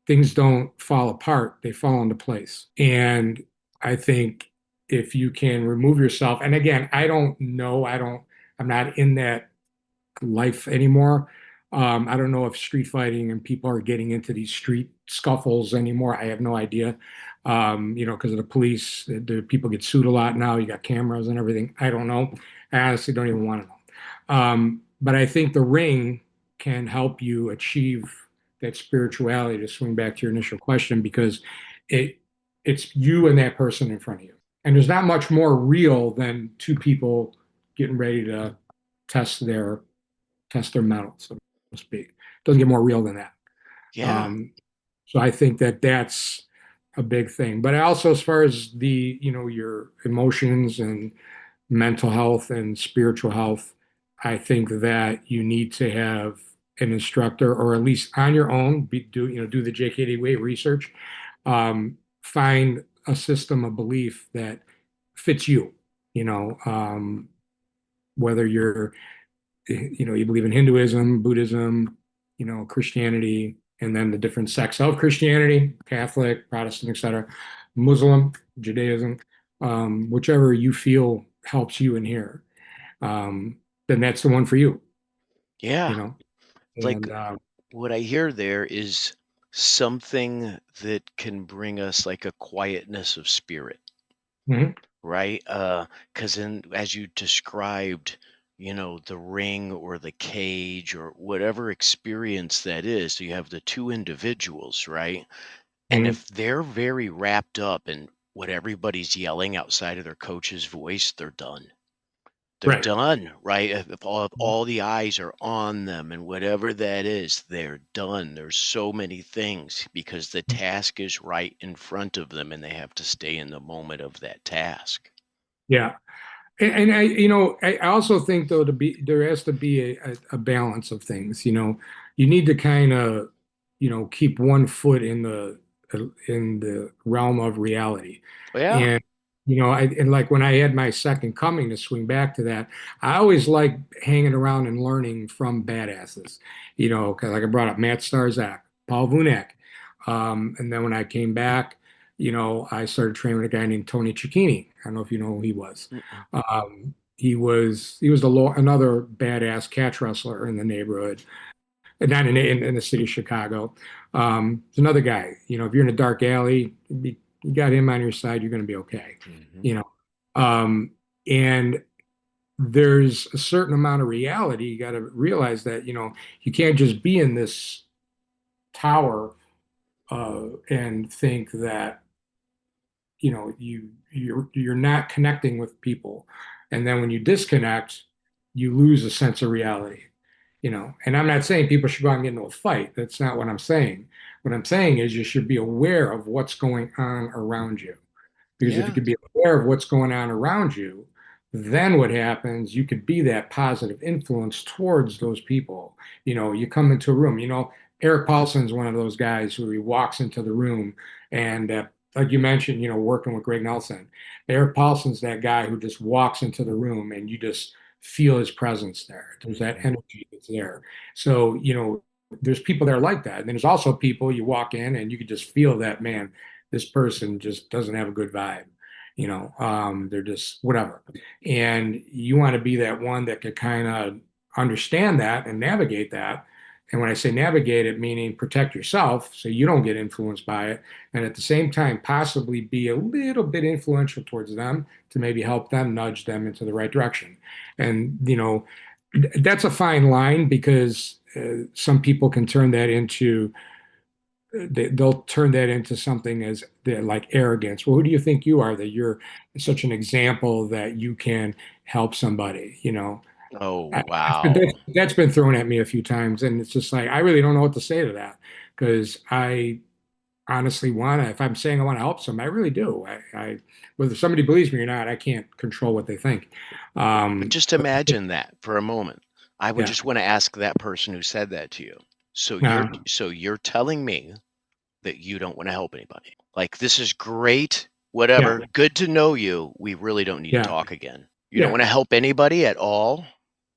things don't fall apart, they fall into place. And I think if you can remove yourself, and again, I don't know, I'm not in that life anymore. I don't know if street fighting and people are getting into these street scuffles anymore. I have no idea. Because of the police, the people get sued a lot now. You got cameras and everything. I don't know. I honestly don't even want to know. But I think the ring can help you achieve that spirituality, to swing back to your initial question, because it it's you and that person in front of you. And there's not much more real than two people getting ready to test their test their mettle, so to speak. It doesn't get more real than that. Yeah. Um, so I think that that's a big thing. But also, as far as your emotions and mental health and spiritual health, I think that you need to have an instructor, or at least on your own, do the JKD way research, find a system of belief that fits you. You know, whether you believe in Hinduism, Buddhism, Christianity, and then the different sects of Christianity, Catholic, Protestant, etc., Muslim, Judaism, whichever you feel helps you in here, then that's the one for you, you Yeah. know. Like And what I hear there is something that can bring us like a quietness of spirit, mhm, right? Because in as you described, the ring or the cage or whatever experience that is, so you have the two individuals, right? And mhm, if they're very wrapped up in what everybody's yelling outside of their coach's voice, they're done. They're right. done, right? If all the eyes are on them and whatever that is, they're done. There's so many things because the task is right in front of them and they have to stay in the moment of that task. Yeah. And I also think though there has to be a balance of things. You need to kind of, keep one foot in the realm of reality. Yeah. And and like when I had my second coming, to swing back to that, I always like hanging around and learning from badasses. 'Cause like I brought up Matt Starzak, Paul Vunak, and then when I came back, I started training with a guy named Tony Cicchini. I don't know if you know who he was. Mm-mm. He was another badass catch wrestler in the neighborhood, and not in the city of Chicago. It's another guy. If you're in a dark alley, you got him on your side, you're going to be okay. Mhm. You know, um, and there's a certain amount of reality. You got to realize that you can't just be in this tower and think that you're not connecting with people, and then when you disconnect, you lose a sense of reality. And I'm not saying people should go out and get into a fight. That's not what I'm saying. What I'm saying is you should be aware of what's going on around you, because if you Yeah. could be aware of what's going on around you, then what happens, you could be that positive influence towards those people. You come into a room, Eric Paulson's one of those guys who he walks into the room, and like you mentioned, working with Greg Nelson, Eric Paulson's that guy who just walks into the room and you just feel his presence there. There's that Mhm. energy that's there. So, there's people there like that. And then there's also people you walk in and you can just feel that, man, this person just doesn't have a good vibe. They're just whatever. And you want to be that one that could kind of understand that and navigate that. And when I say navigate it, meaning protect yourself so you don't get influenced by it. And at the same time, possibly be a little bit influential towards them to maybe help them, nudge them into the right direction. And, that's a fine line, because some people can turn that into they'll turn that into something as like arrogance. Well, who do you think you are, that you're such an example that you can help somebody? Oh, That's been, wow. that's been thrown at me a few times, and it's just like I really don't know what to say to that, because I honestly want to. If I'm saying I want to help somebody, I really do. Whether somebody believes me or not, I can't control what they think. But just But imagine that for a moment. I would yeah, just want to ask that person who said that to you. Uh, So you're telling me that you don't want to help anybody. Like, this is great, whatever. yeah, Good to know you. We really don't need to yeah, talk again. You don't yeah, want to help anybody at all?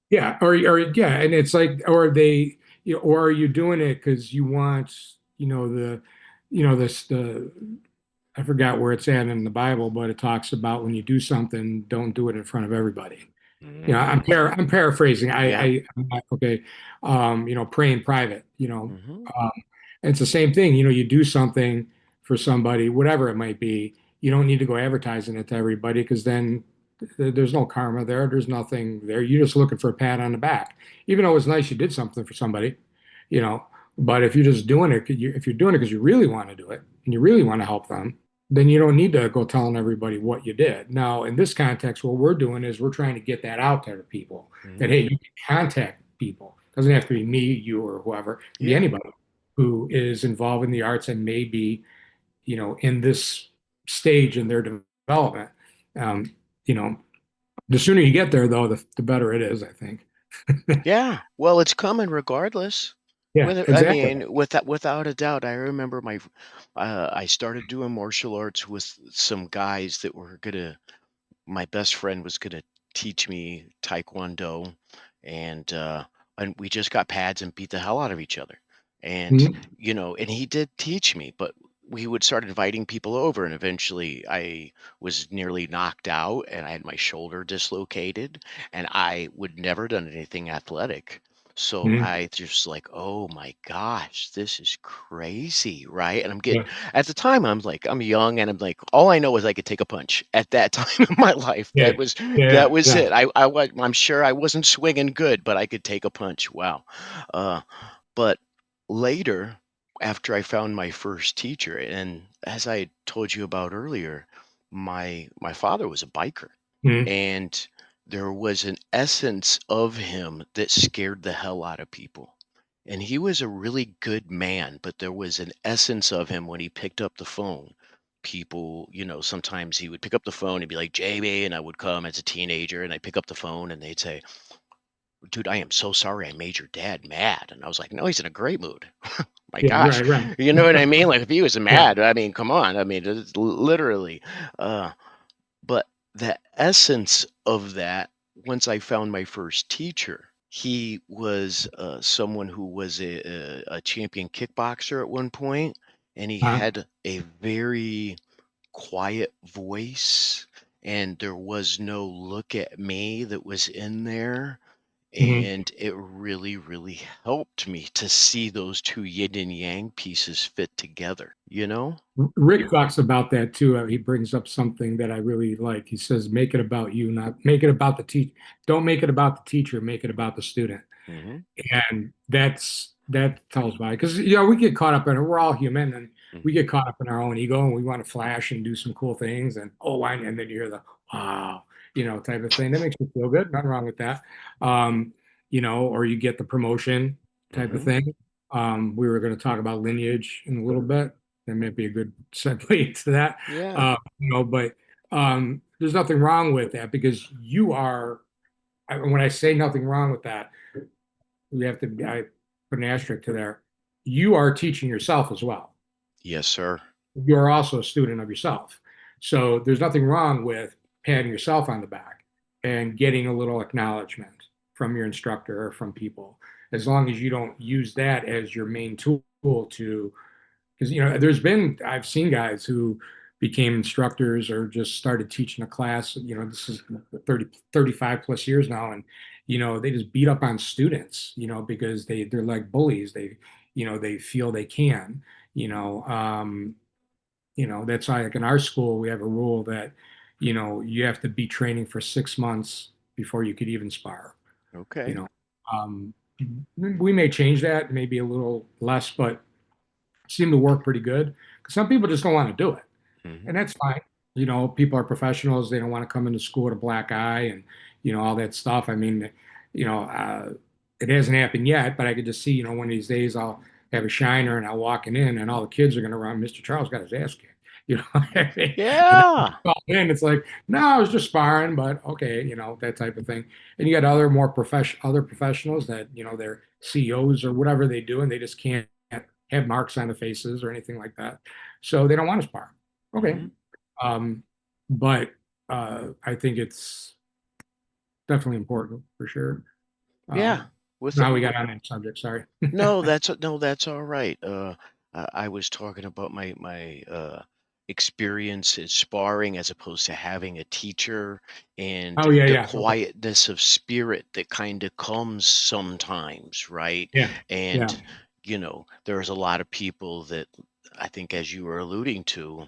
yeah, yeah, and it's like, or they, or are you doing it because you want, this the I forgot where it's at in the Bible, but it talks about when you do something, don't do it in front of everybody. Mm, I'm paraphrasing. yeah. I'm not, okay. Pray in private. Hmm. It's the same thing. You do something for somebody, whatever it might be. You don't need to go advertising it to everybody because then there's no karma there. There's nothing there. You're just looking for a pat on the back, even though it's nice you did something for somebody, you know. But if you're just doing it, if you're doing it because you really want to do it and you really want to help them, then you don't need to go telling everybody what you did. Now, in this context, what we're doing is we're trying to get that out there to people that, Hmm. hey, you can contact people. It doesn't have to be me, you, or whoever. It can be Yeah. anybody who is involved in the arts and may be, in this stage in their development. Um, you know, the sooner you get there, though, the better it is, I think. Yeah. Well, it's coming regardless. Yeah, Whether I exactly. mean, without a doubt, I remember I started doing martial arts with some guys that were gonna my best friend was gonna teach me Taekwondo, and we just got pads and beat the hell out of each other. And Mhm. and he did teach me, but we would start inviting people over, and eventually I was nearly knocked out, and I had my shoulder dislocated, and I would never done anything athletic. So Mhm. I just like, oh my gosh, this is crazy, right? And I'm getting Yeah, at the time, I'm like, I'm young, and I'm like, all I know is I could take a punch. At that time in my life, yeah, that yeah, was yeah. it. I'm sure I wasn't swinging good, but I could take a punch. Wow. Uh, but later, after I found my first teacher, and as I told you about earlier, my father was a biker, Mhm. and there was an essence of him that scared the hell out of people. And he was a really good man, but there was an essence of him when he picked up the phone. People, sometimes he would pick up the phone and be like, "JB," and I would come as a teenager and I'd pick up the phone and they'd say, "Dude, I am so sorry I made your dad mad." And I was like, "No, he's in a great mood." My Yeah, gosh. right, right. You know what I mean? Like, if he was Yeah. mad, I mean, come on. I mean, it's literally. Uh, but the essence of that, once I found my first teacher, he was someone who was a champion kickboxer at one point, and he Uh, had a very quiet voice, and there was no look at me that was in there. mhm. And it really, really helped me to see those two yin and yang pieces fit together, you know? Rick talks about that too. He brings up something that I really like. He says, "Make it about you, not make it about the teacher. Don't make it about the teacher. Make it about the student." Hmm. And that tells why. Because we get caught up in it. We're all human, and we Hmm. get caught up in our own ego, and we want to flash and do some cool things. And and then you hear the wow, type of thing. That makes me feel good. Nothing wrong with that. Um, or you get the promotion type of Hmm. thing. We were going to talk about lineage in a little bit. That might be a good segue to that. Yeah. But there's nothing wrong with that because you are. When I say nothing wrong with that, we have to I put an asterisk to there. You are teaching yourself as well. Yes, sir. You're also a student of yourself. So there's nothing wrong with patting yourself on the back and getting a little acknowledgement from your instructor or from people, as long as you don't use that as your main tool to, because I've seen guys who became instructors or just started teaching a class. This is 35 plus years now, and they just beat up on students, because they're like bullies. They feel they can. you know um that's why, like, in our school we have a rule that you have to be training for 6 months before you could even spar. you Okay. know um we may change that, maybe a little less, but seem to work pretty good because some people just don't want to do it, Hmm. and that's fine. People are professionals; they don't want to come into school with a black eye and all that stuff. I mean, you know, uh, it hasn't happened yet, but I could just see, one of these days I'll have a shiner and I'll walk in and all the kids are going to run. Mr. Charles got his ass kicked. You know, what I mean? And Yeah. then it's like, no, I was just sparring, but okay, that type of thing. And you got other professionals that, they're CEOs or whatever they do, and they just can't have marks on the faces or anything like that. So they don't want to spar. Okay. Hmm. Um, but I think it's definitely important for sure. Yeah. Um, With now we got on that subject. Sorry. no, that's all right. I was talking about my experience in sparring as opposed to having a teacher and Oh yeah, the yeah. Okay. quietness of spirit that kind of comes sometimes, right? Yeah, yeah. And there's a lot of people that I think, as you were alluding to,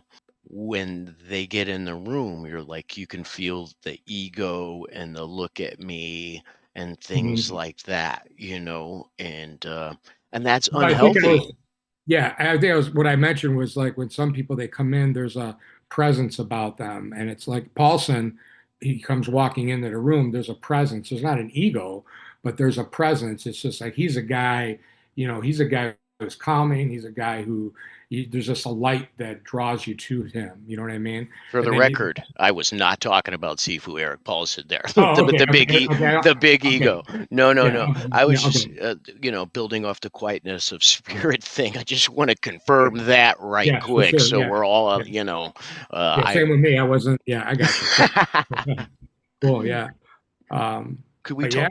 when they get in the room, you're like, you can feel the ego and the look at me and things Mhm. like that, and that's But I think I was, unhealthy. yeah, I think I was, what I mentioned was like when some people they come in, there's a presence about them, and it's like Paulson, he comes walking into the room, there's a presence. There's not an ego, but there's a presence. It's just like he's a guy, he's a guy who's calming. He's a guy who there's just a light that draws you to him. You know what I mean? For And the then you, record, I was not talking about Sifu Eric Paulson there. oh, the okay, big okay, okay, the big okay, ego. No, no, yeah, no. okay, I was yeah, just okay, building off the quietness of spirit thing. I just want to confirm that right yes, for quick, sure, so yeah, we're all yeah, yeah. I Same with me. I wasn't. Yeah, I got you. Cool, cool, yeah. could we But yeah.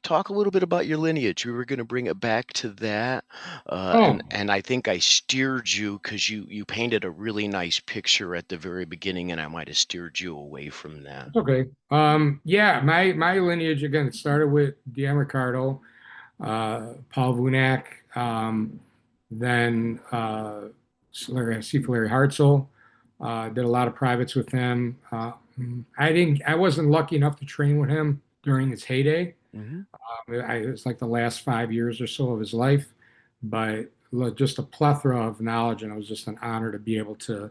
talk a little bit about your lineage? We were going to bring it back to that, Oh, and I think I steered you because you painted a really nice picture at the very beginning, and I might have steered you away from that. it's okay. Yeah, my lineage again, it started with Deanne Ricardo, Paul Vunak, then Sifu Larry Hartzell. Did a lot of privates with him. I wasn't lucky enough to train with him during his heyday. Hmm. It was like the last 5 years or so of his life, but just a plethora of knowledge, and it was just an honor to be able to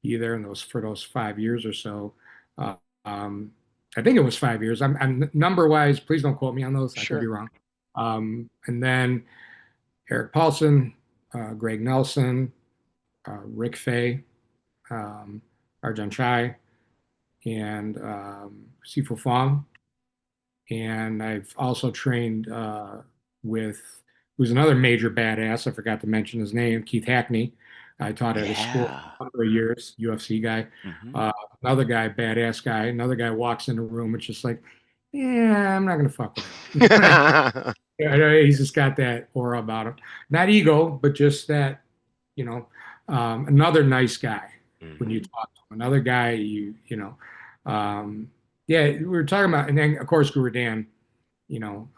be there in those for those 5 years or so. Uh, um, I think it was 5 years. I'm number wise. Please don't quote me on those. I could be Sure. wrong. And then Eric Paulson, Greg Nelson, Rick Fay, um, Arjan Chai, and Sifu Fong. And I've also trained with who's another major badass. I forgot to mention his name, Keith Hackney. I taught at his school Yeah. for a number of years, UFC guy. Hmm. Uh, Another guy, badass guy. Another guy walks in the room. It's just like, yeah, I'm not gonna fuck with him. Yeah, he's just got that aura about him. Not ego, but just that, you know, another nice guy when you Hmm. talk to him. Another guy, um, yeah, we were talking about, and then of course Guru Dan, you know,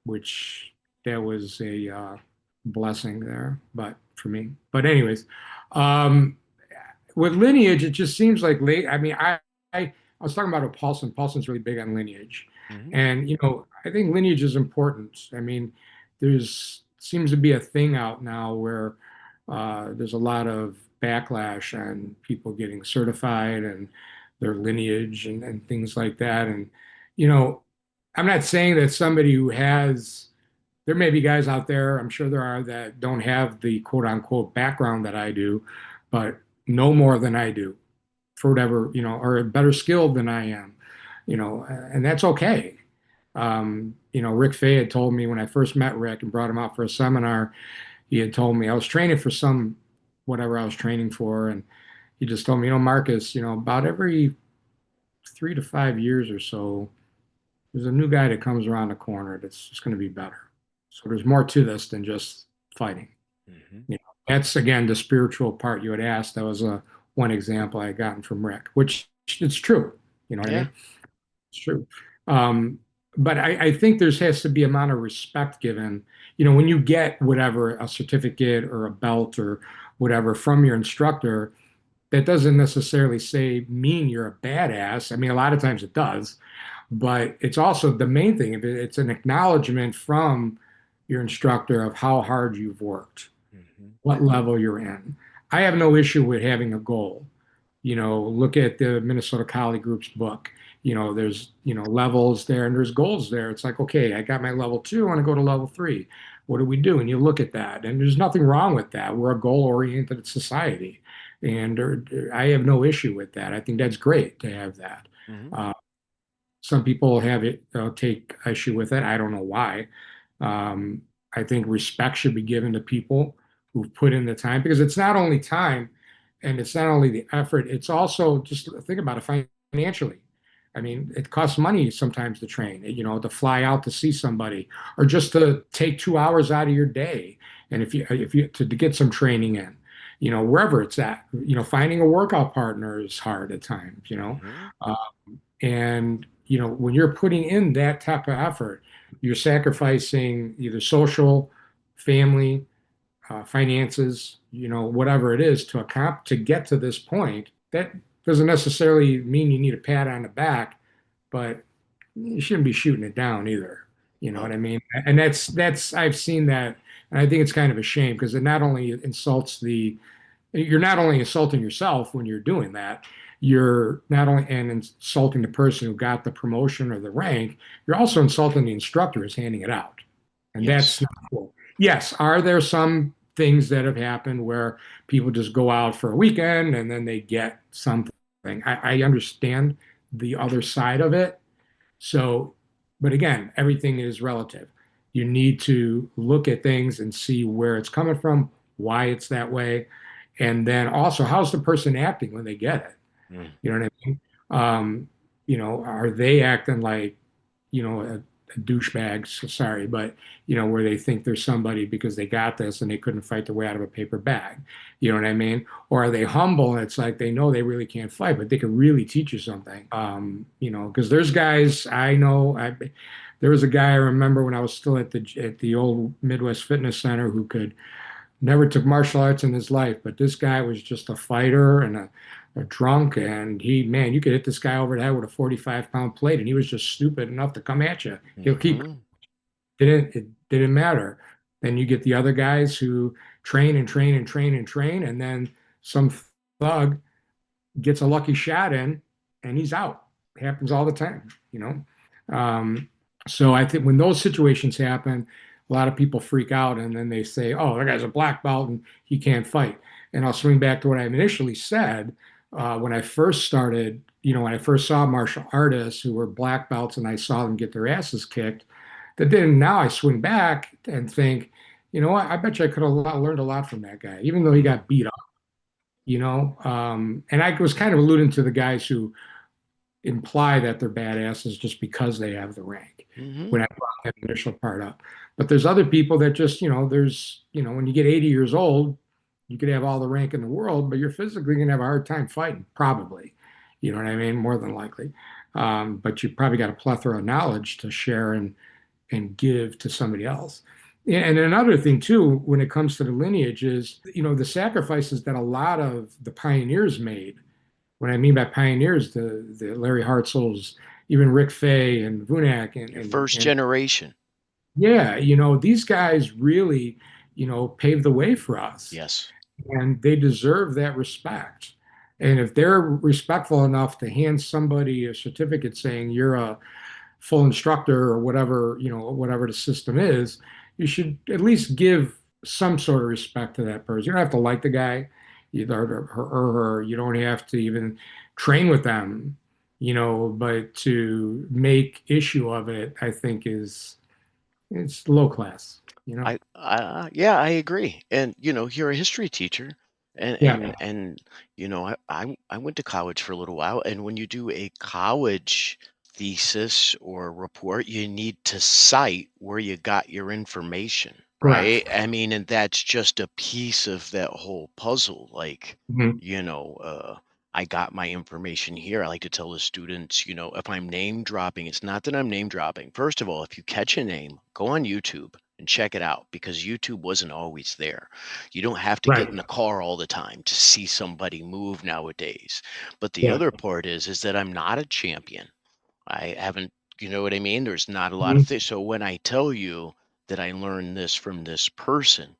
which that was a blessing there, but for me. But anyways, um, with lineage, it just seems like late. I mean, I was talking about a Paulson. Paulson's really big on lineage, Hmm. and I think lineage is important. I mean, there's seems to be a thing out now where there's a lot of backlash on people getting certified and their lineage and things like that. And you know, I'm not saying that somebody who has there may be guys out there, I'm sure there are, that don't have the quote unquote background that I do, but know more than I do for whatever, or better skilled than I am, and that's okay. Rick Fay had told me when I first met Rick and brought him out for a seminar, he had told me I was training for whatever I was training for. And he just told me, Marcus, about every 3 to 5 years or so, there's a new guy that comes around the corner that's just going to be better. So there's more to this than just fighting. Hmm. That's again the spiritual part you had asked. That was one example I had gotten from Rick, which it's true. You know what I Yeah. mean? It's true. Um, but I think there has to be amount of respect given. When you get whatever a certificate or a belt or whatever from your instructor, that doesn't necessarily mean you're a badass. I mean, a lot of times it does, but it's also the main thing. It's an acknowledgement from your instructor of how hard you've worked, Hmm. what level you're in. I have no issue with having a goal. Look at the Minnesota Kali Group's book. There's, levels there and there's goals there. It's like, okay, I got my level two, I want to go to level three. What do we do? And you look at that, and there's nothing wrong with that. We're a goal-oriented society. And I have no issue with that. I think that's great to have that. Hmm. Uh, some people have it, take issue with it. I don't know why. Um, I think respect should be given to people who've put in the time because it's not only time and it's not only the effort, it's also just think about it financially. I mean, it costs money sometimes to train, to fly out to see somebody or just to take 2 hours out of your day. And if you to get some training in, wherever it's at, finding a workout partner is hard at times, Hmm. Uh, and when you're putting in that type of effort, you're sacrificing either social, family, finances, whatever it is to get to this point. That doesn't necessarily mean you need a pat on the back, but you shouldn't be shooting it down either. You know what Oh, I mean? And that's I've seen that, and I think it's kind of a shame because it not only insults the you're not only insulting yourself when you're doing that, you're not only and insulting the person who got the promotion or the rank, you're also insulting the instructor who's handing it out. And that's yes. not cool. Yes, are there some things that have happened where people just go out for a weekend and then they get something? I understand the other side of it. So, but again, everything is relative. You need to look at things and see where it's coming from, why it's that way, and then also how's the person acting when they get it? Mm. You know what I mean? Um, are they acting like, a douchebag? So sorry, but where they think they're somebody because they got this and they couldn't fight their way out of a paper bag. You know what I mean? Or are they humble and it's like they know they really can't fight, but they can really teach you something. Because there's guys I know. There was a guy I remember when I was still at the old Midwest Fitness Center who could never took martial arts in his life, but this guy was just a fighter and a drunk. And man, you could hit this guy over the head with a 45-pound plate, and he was just stupid enough to come at you. He'll keep Hmm. it didn't matter. Then you get the other guys who train and train and train and train, and then some thug gets a lucky shot in, and he's out. It happens all the time. Um, so I think when those situations happen, a lot of people freak out and then they say, "Oh, that guy's a black belt and he can't fight." And I'll swing back to what I initially said when I first started. When I first saw martial artists who were black belts and I saw them get their asses kicked, that then now I swing back and think, you know what? I bet you I could have learned a lot from that guy, even though he Hmm. got beat and I was kind of alluding to the guys who imply that they're badasses just because they have the rank Hmm. when I brought that initial part up. But there's other people that just, when you get 80 years old, you could have all the rank in the world, but you're physically going to have a hard time fighting, probably. You know what I mean? More than likely. But you probably got a plethora of knowledge to share and give to somebody else. And another thing too, when it comes to the lineage is, the sacrifices that a lot of the pioneers made. What I mean by pioneers, the Larry Hartzells, even Rick Fay and Vunak Your first and generation. yeah, these guys really, paved the way for us Yes. and they deserve that respect. And if they're respectful enough to hand somebody a certificate saying you're a full instructor or whatever, whatever the system is, you should at least give some sort of respect to that person. You don't have to like the guy, either or her. You don't have to even train with them, but to make issue of it, I think it's low class. Yeah, I agree. And you're a history teacher, and Yeah, I went to college for a little while, and when you do a college thesis or report, you need to cite where you got your information, right? correct. I mean, and that's just a piece of that whole puzzle. Like, Mhm. you know, uh, I got my information here. I like to tell the students, if I'm name dropping, it's not that I'm name dropping. First of all, if you catch a name, go on YouTube and check it out because YouTube wasn't always there. You don't have to get Right. in the car all the time to see somebody move nowadays. But the Yeah. other part is that I'm not a champion. I haven't, you know what I mean? There's not a lot of Mhm. things. So when I tell you that I learned this from this person,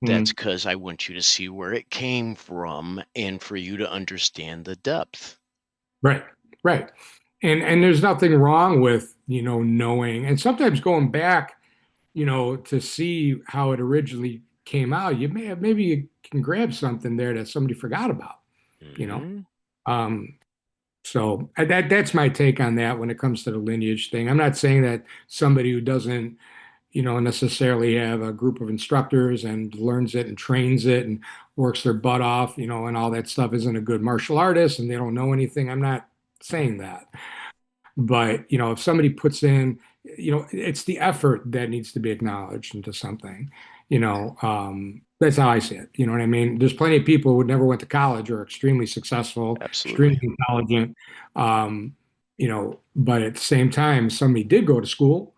that's Mhm. because I want you to see where it came from and for you to understand the depth. Right. Right. And there's nothing wrong with, knowing and sometimes going back, to see how it originally came out, maybe you can grab something there that somebody forgot about, you know. Hmm. Um, so that's my take on that when it comes to the lineage thing. I'm not saying that somebody who doesn't, necessarily have a group of instructors and learns it and trains it and works their butt off, and all that stuff isn't a good martial artist and they don't know anything. I'm not saying that. But, if somebody puts in, it's the effort that needs to be acknowledged into something, that's how I see it. You know what I mean? There's plenty of people who never went to college or extremely successful, extremely Absolutely. intelligent, but at the same time, somebody did go to school,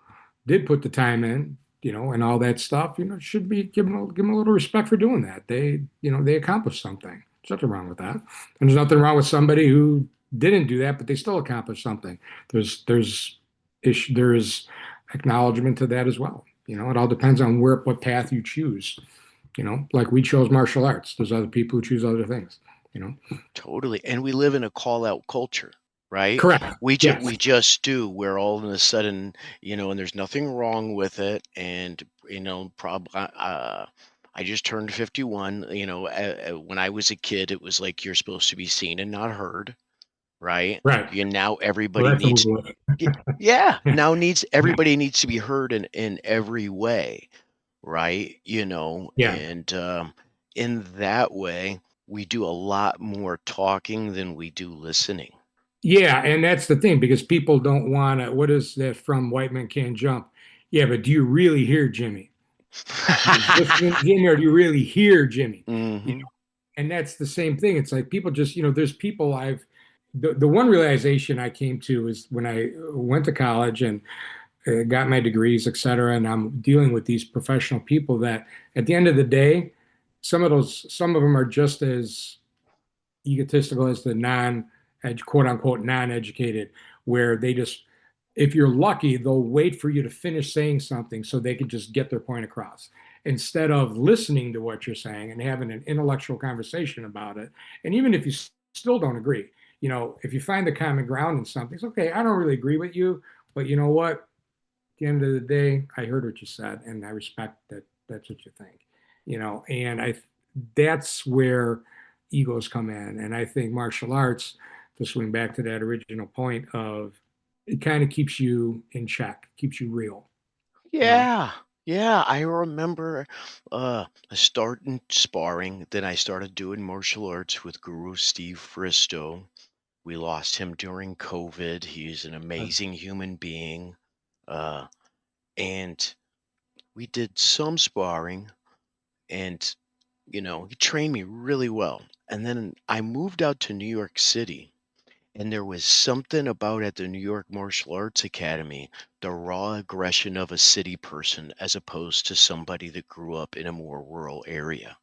did put the time in, and all that stuff, should be give them a little respect for doing that. They accomplished something. There's nothing wrong with that. And there's nothing wrong with somebody who didn't do that, but they still accomplished something. There's acknowledgement to that as well. It all depends on what path you choose. Like we chose martial arts. There's other people who choose other things. You know. Totally. And we live in a call out culture, right? Correct. We Yes. just do, where all of a sudden, and there's nothing wrong with it. And, I just turned 51. When I was a kid, it was like you're supposed to be seen and not heard, right? Right. Now Well, everybody that's a needs, little. yeah, Yeah. now needs everybody needs to be heard in every way, right? Yeah. And in that way, we do a lot more talking than we do listening. Yeah, and that's the thing because people don't want to. What is that from White Men Can't Jump? Yeah, but do you really hear Jimmy? You listening to Jimmy, or do you really hear Jimmy? You Hmm. know, and that's the same thing. It's like people just, there's people the one realization I came to is when I went to college and got my degrees, et cetera, and I'm dealing with these professional people that at the end of the day, some of them are just as egotistical as the quote unquote non-educated, where they just, if you're lucky, they'll wait for you to finish saying something so they can just get their point across instead of listening to what you're saying and having an intellectual conversation about it. And even if you still don't agree, if you find the common ground in something, it's okay. I don't really agree with you, but you know what? At the end of the day, I heard what you said, and I respect that. That's what you think, and that's where egos come in. And I think martial arts, to swing back to that original point of, it kind of keeps you in check, keeps you real, you know. Yeah. Yeah. I remember starting sparring. Then I started doing martial arts with Guru Steve Fristo. We lost him during COVID. He's an amazing human being. Uh, and we did some sparring, and, he trained me really well. And then I moved out to New York City. And there was something about at the New York Martial Arts Academy, the raw aggression of a city person as opposed to somebody that grew up in a more rural area.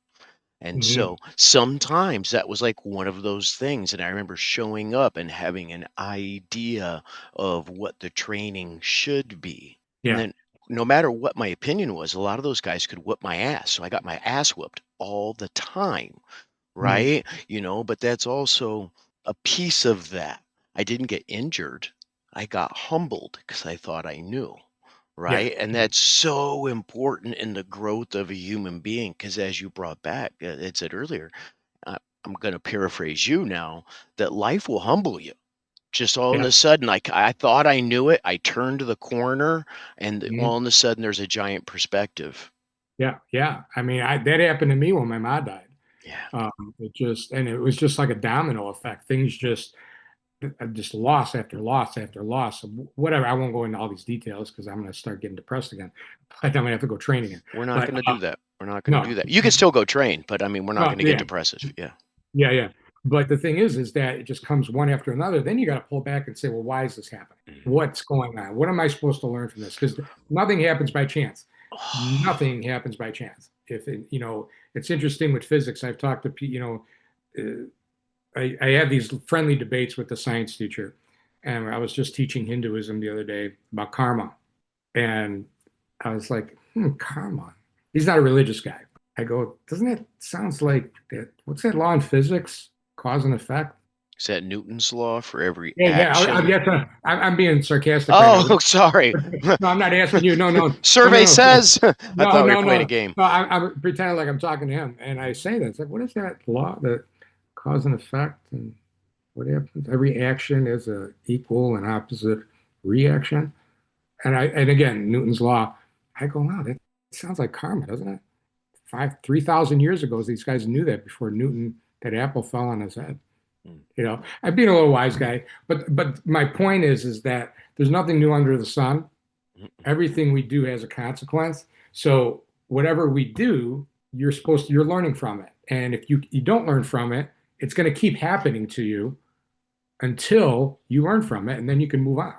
And Mhm. so sometimes that was like one of those things. And I remember showing up and having an idea of what the training should be. And Yeah. then no matter what my opinion was, a lot of those guys could whip my ass. So I got my ass whooped all the time. Mhm. Right? But that's also a piece of that. I didn't get injured. I got humbled because I thought I knew. Yeah. Right? And that's so important in the growth of a human being. Because as you brought back, it said earlier, uh, I'm going to paraphrase you now, that life will humble you. Just all of Yeah. a sudden, I thought I knew it. I turned the corner, and Mhm. all of a sudden, there's a giant perspective. Yeah. Yeah. I mean, that happened to me when my mom died. Yeah. And it was just like a domino effect. Things just loss after loss after loss. Whatever. I won't go into all these details because I'm going to start getting depressed again. But I'm going to have to go train again. We're not But gonna do that. We're not gonna do no, that. You can still go train, but I mean, we're not no, gonna get yeah, depressive. Yeah. yeah, yeah. But the thing is that it just comes one after another. Then you got to pull back and say, well, why is this happening? Mhm. What's going on? What am I supposed to learn from this? Because nothing happens by chance. Oh, Nothing happens by chance. It's interesting with physics. I've talked to, I have these friendly debates with the science teacher, and I was just teaching Hinduism the other day about karma, and I was like, karma. He's not a religious guy. I go, doesn't it sounds like that? What's that law in physics? Cause and effect. Is that Newton's law for every Yeah, yeah. I action? guess I'm being sarcastic right now. Oh, sorry. No, I'm not asking you. No, no, no, no, Survey no. So, says. I no, thought we were no, playing a no. game. No, I'm pretending like I'm talking to him, and I say that. It's like, what is that law? That cause and effect, and what happens? Every action is a equal and opposite reaction. And again, Newton's law. I go, wow, that sounds like karma, doesn't it? 3,000 years ago, these guys knew that before Newton, that apple fell on his head. Mm. I'm being a little wise guy, but my point is that there's nothing new under the sun. Mm. Everything we do has a consequence. So whatever we do, you're learning from it. And if you don't learn from it, it's going to keep happening to you until you learn from it, and then you can move on.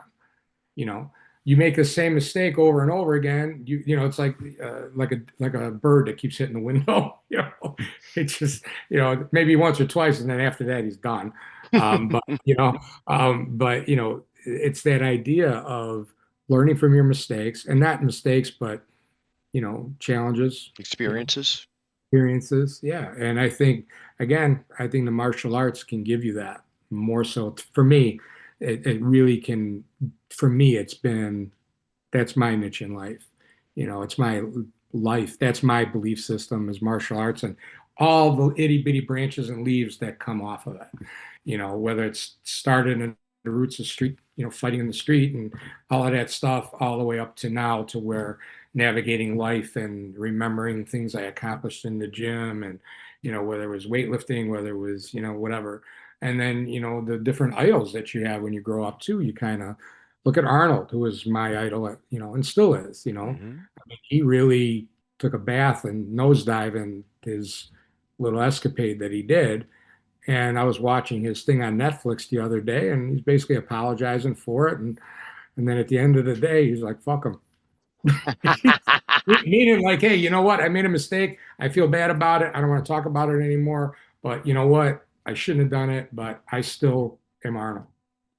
You know, you make the same mistake over and over again. It's like a bird that keeps hitting the window. It's just maybe once or twice, and then after that he's done. But it's that idea of learning from your mistakes, and not mistakes, but challenges, Experiences. experiences. Yeah, and I think the martial arts can give you that more so. For me, it really can. For me, it's been that's my niche in life. It's my life. That's my belief system is martial arts and all the itty bitty branches and leaves that come off of it. Whether it's started in the roots of street, fighting in the street and all of that stuff, all the way up to now to where navigating life and remembering things I accomplished in the gym and, whether it was weightlifting, whether it was, whatever. And then, the different idols that you have when you grow up too, you kind of look at Arnold, who was my idol, and still is, Hmm. I mean, he really took a bath and nosedive in his little escapade that he did. And I was watching his thing on Netflix the other day, and he's basically apologizing for it. And then at the end of the day, he's like, fuck him. Meaning, like, hey, you know what? I made a mistake. I feel bad about it. I don't want to talk about it anymore. But you know what? I shouldn't have done it, but I still am Arnold.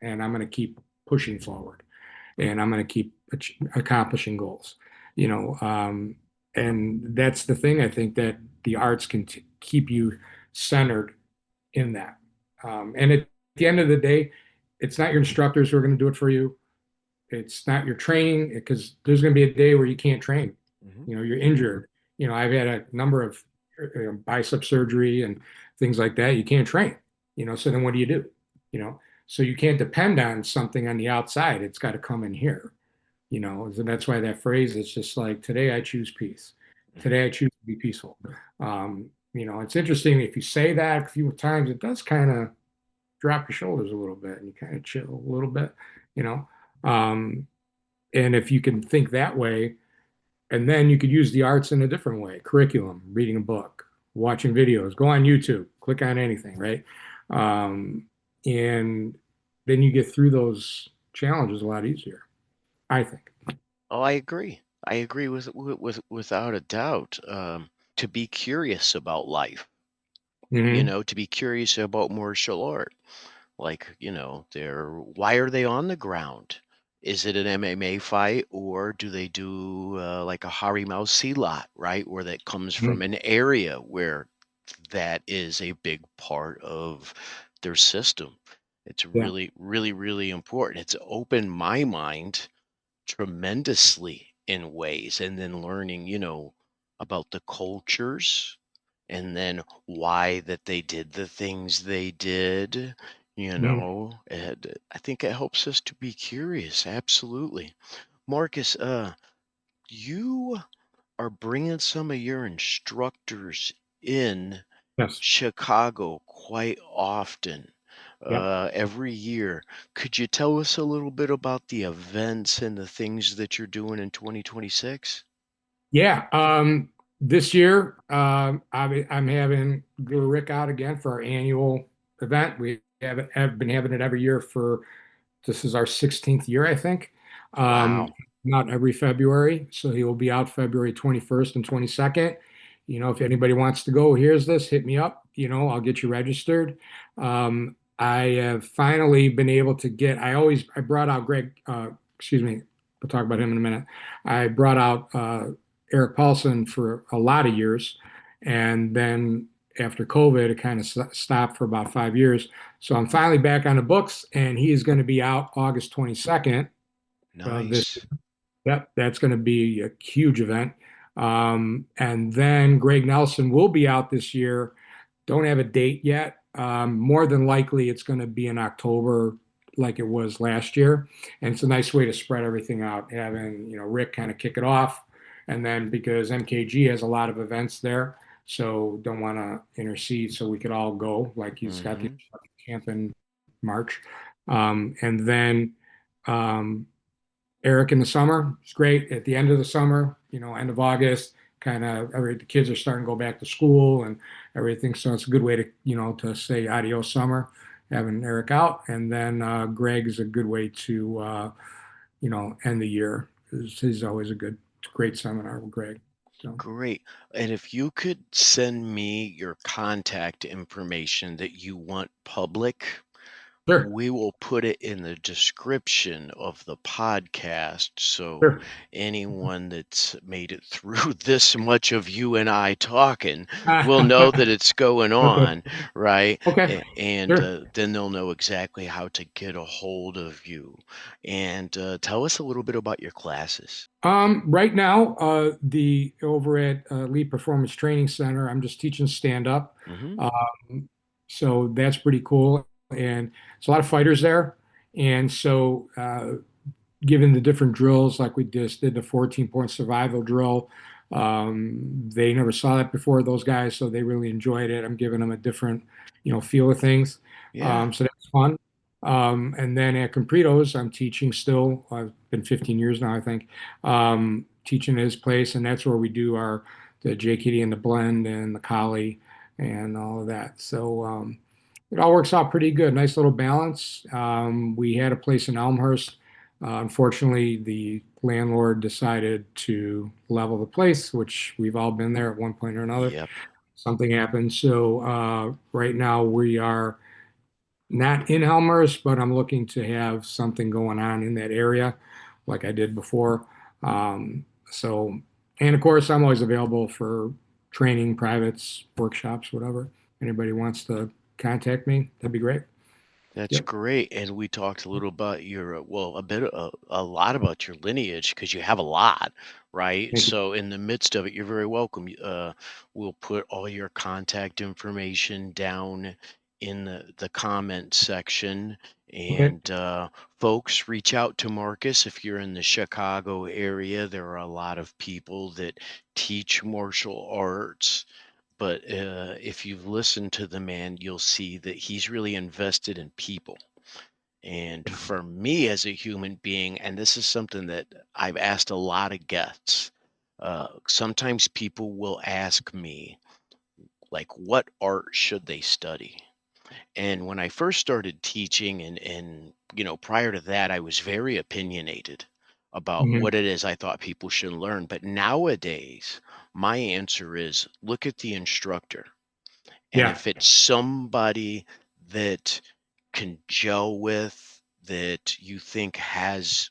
And I'm going to keep pushing forward and I'm going to keep accomplishing goals. You know, um, and that's the thing. I think that the arts can keep you centered in that. And at the end of the day, it's not your instructors who are going to do it for you. It's not your training because there's going to be a day where you can't train. Hmm. You're injured. I've had a number of bicep surgery and things like that. You can't train. So then what do you do? You know, so you can't depend on something on the outside. It's got to come in here. So that's why that phrase is just like today I choose peace. Today I choose to be peaceful. It's interesting if you say that a few times, it does kind of drop your shoulders a little bit and you kind of chill a little bit, you know. Um, and if you can think that way, and then you could use the arts in a different way, curriculum, reading a book, watching videos, go on YouTube, click on anything, right? Um, and then you get through those challenges a lot easier, I think. Oh, I agree. I agree without a doubt. To be curious about life, Hmm. to be curious about martial art. Like, why are they on the ground? Is it an MMA fight or do they do like a Harimau Silat, right? Where that comes from an area where that is a big part of their system. It's Yeah. really, really, really important. It's opened my mind tremendously in ways, and then learning, about the cultures and then why that they did the things they did, Mhm. and I think it helps us to be curious. Absolutely. Marcus, you are bringing some of your instructors in Yes. Chicago quite often, Yep. every year. Could you tell us a little bit about the events and the things that you're doing in 2026? Yeah. This year, I'm having Guru Rick out again for our annual event. We have been having it every year for this is our 16th year, I think. Um, Wow. Not every February. So he will be out February 21st and 22nd. If anybody wants to go, here's this, hit me up. I'll get you registered. I have finally been able to I brought out Greg, excuse me, we'll talk about him in a minute. I brought out Eric Paulson for a lot of years. And then after COVID, it kind of stopped for about 5 years. So I'm finally back on the books, and he is going to be out August 22nd. This Nice. Yep, that's going to be a huge event. And then Greg Nelson will be out this year. Don't have a date yet. More than likely, it's going to be in October, like it was last year. And it's a nice way to spread everything out, having Rick kind of kick it off, and then because MKG has a lot of events there, so don't want to intercede, so we could all go. Like he's got the Hmm. camp in March, and then. Um, Eric in the summer. It's great. At the end of the summer, end of August, kind of the kids are starting to go back to school and everything. So it's a good way to say adios summer, having Eric out. And then Greg is a good way to, end the year. He's always a great seminar with Greg. So, Great. And if you could send me your contact information that you want public, sure, we will put it in the description of the podcast so sure. anyone that's made it through this much of you and I talking will know that it's going Okay. on, right? Okay. And Sure. then they'll know exactly how to get a hold of you. And tell us a little bit about your classes. Right now, the over at Elite Performance Training Center, I'm just teaching stand up. Hmm. So that's pretty cool. And it's a lot of fighters there. And so, given the different drills, like we just did the 14-point survival drill, they never saw that before, those guys. So they really enjoyed it. I'm giving them a different, feel of things. Yeah, So that's fun. And then at Compritos, I'm teaching still. I've been 15 years now, I think, teaching at his place. And that's where we do the J Kitty and the blend and the Kali and all of that. So it all works out pretty good. Nice little balance. We had a place in Elmhurst. Unfortunately, the landlord decided to level the place, which we've all been there at one point or another. yep. Something happened. So right now we are not in Elmhurst, but I'm looking to have something going on in that area like I did before. So, and of course, I'm always available for training, privates, workshops, whatever. Anybody wants to contact me, that'd be great. That's Yep. great. And we talked a little about your, well, a lot about your lineage because you have a lot, right? Thank you. So in the midst of it, you're very welcome. We'll put all your contact information down in the comment section. Okay. And folks, reach out to Marcus if you're in the Chicago area. There are a lot of people that teach martial arts, but if you've listened to the man, you'll see that he's really invested in people. And for me as a human being, and this is something that I've asked a lot of guests, sometimes people will ask me, like, what art should they study? And when I first started teaching, and prior to that, I was very opinionated about Mhm. what it is I thought people should learn. But nowadays, my answer is look at the instructor. And Yeah. if it's somebody that can gel with, that you think has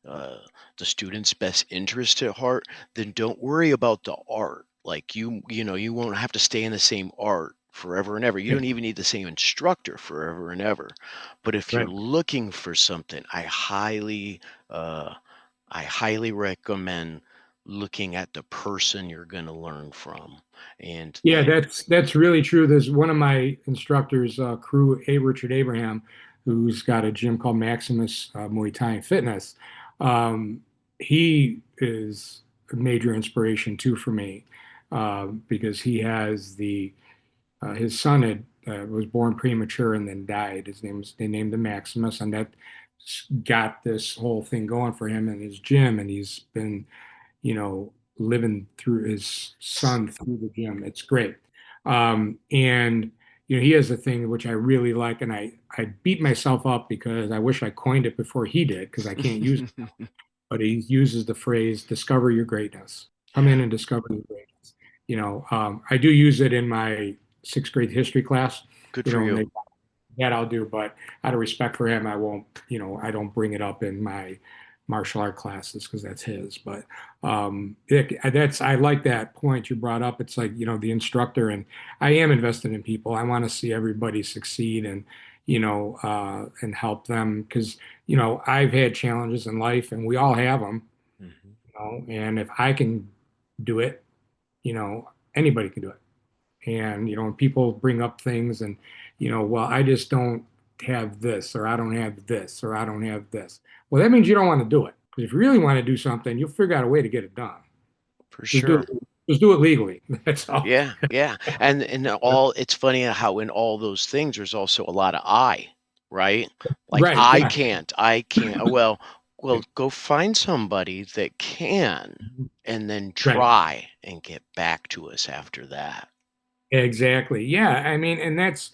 uh, the student's best interest at heart, then don't worry about the art. Like you won't have to stay in the same art forever and ever. You Yeah. don't even need the same instructor forever and ever. But if you're Right. looking for something, uh, I highly recommend looking at the person you're going to learn from. And Yeah, that's really true. There's one of my instructors, Richard Abraham, who's got a gym called Maximus Muay Thai and Fitness. Um, he is a major inspiration too for me because he has his son was born premature and then died. They named him Maximus, and that got this whole thing going for him in his gym, and he's been living through his son through the gym. It's great. And he has a thing which I really like, and I beat myself up because I wish I coined it before he did because I can't use it. But he uses the phrase "discover your greatness." Come Yeah, in and discover your greatness. I do use it in my sixth grade history class. good for And you. that I'll do, but out of respect for him, I won't. I don't bring it up in my martial art classes because that's his. But that's I like that point you brought up. It's like, the instructor, and I am invested in people. I want to see everybody succeed and and help them because I've had challenges in life and we all have them. Mhm. And if I can do it, anybody can do it. And when people bring up things and well, I just don't have this, or I don't have this, or I don't have this. Well, that means you don't want to do it. Because if you really want to do something, you'll figure out a way to get it done. For Just do sure. it. Just do it legally. That's all. Yeah, yeah, and all it's funny how in all those things, there's also a lot of "I," right? Like, Right. Yeah. "I can't." Well, go find somebody that can, and then Right. try and get back to us after that. Exactly. Yeah. I mean, and that's,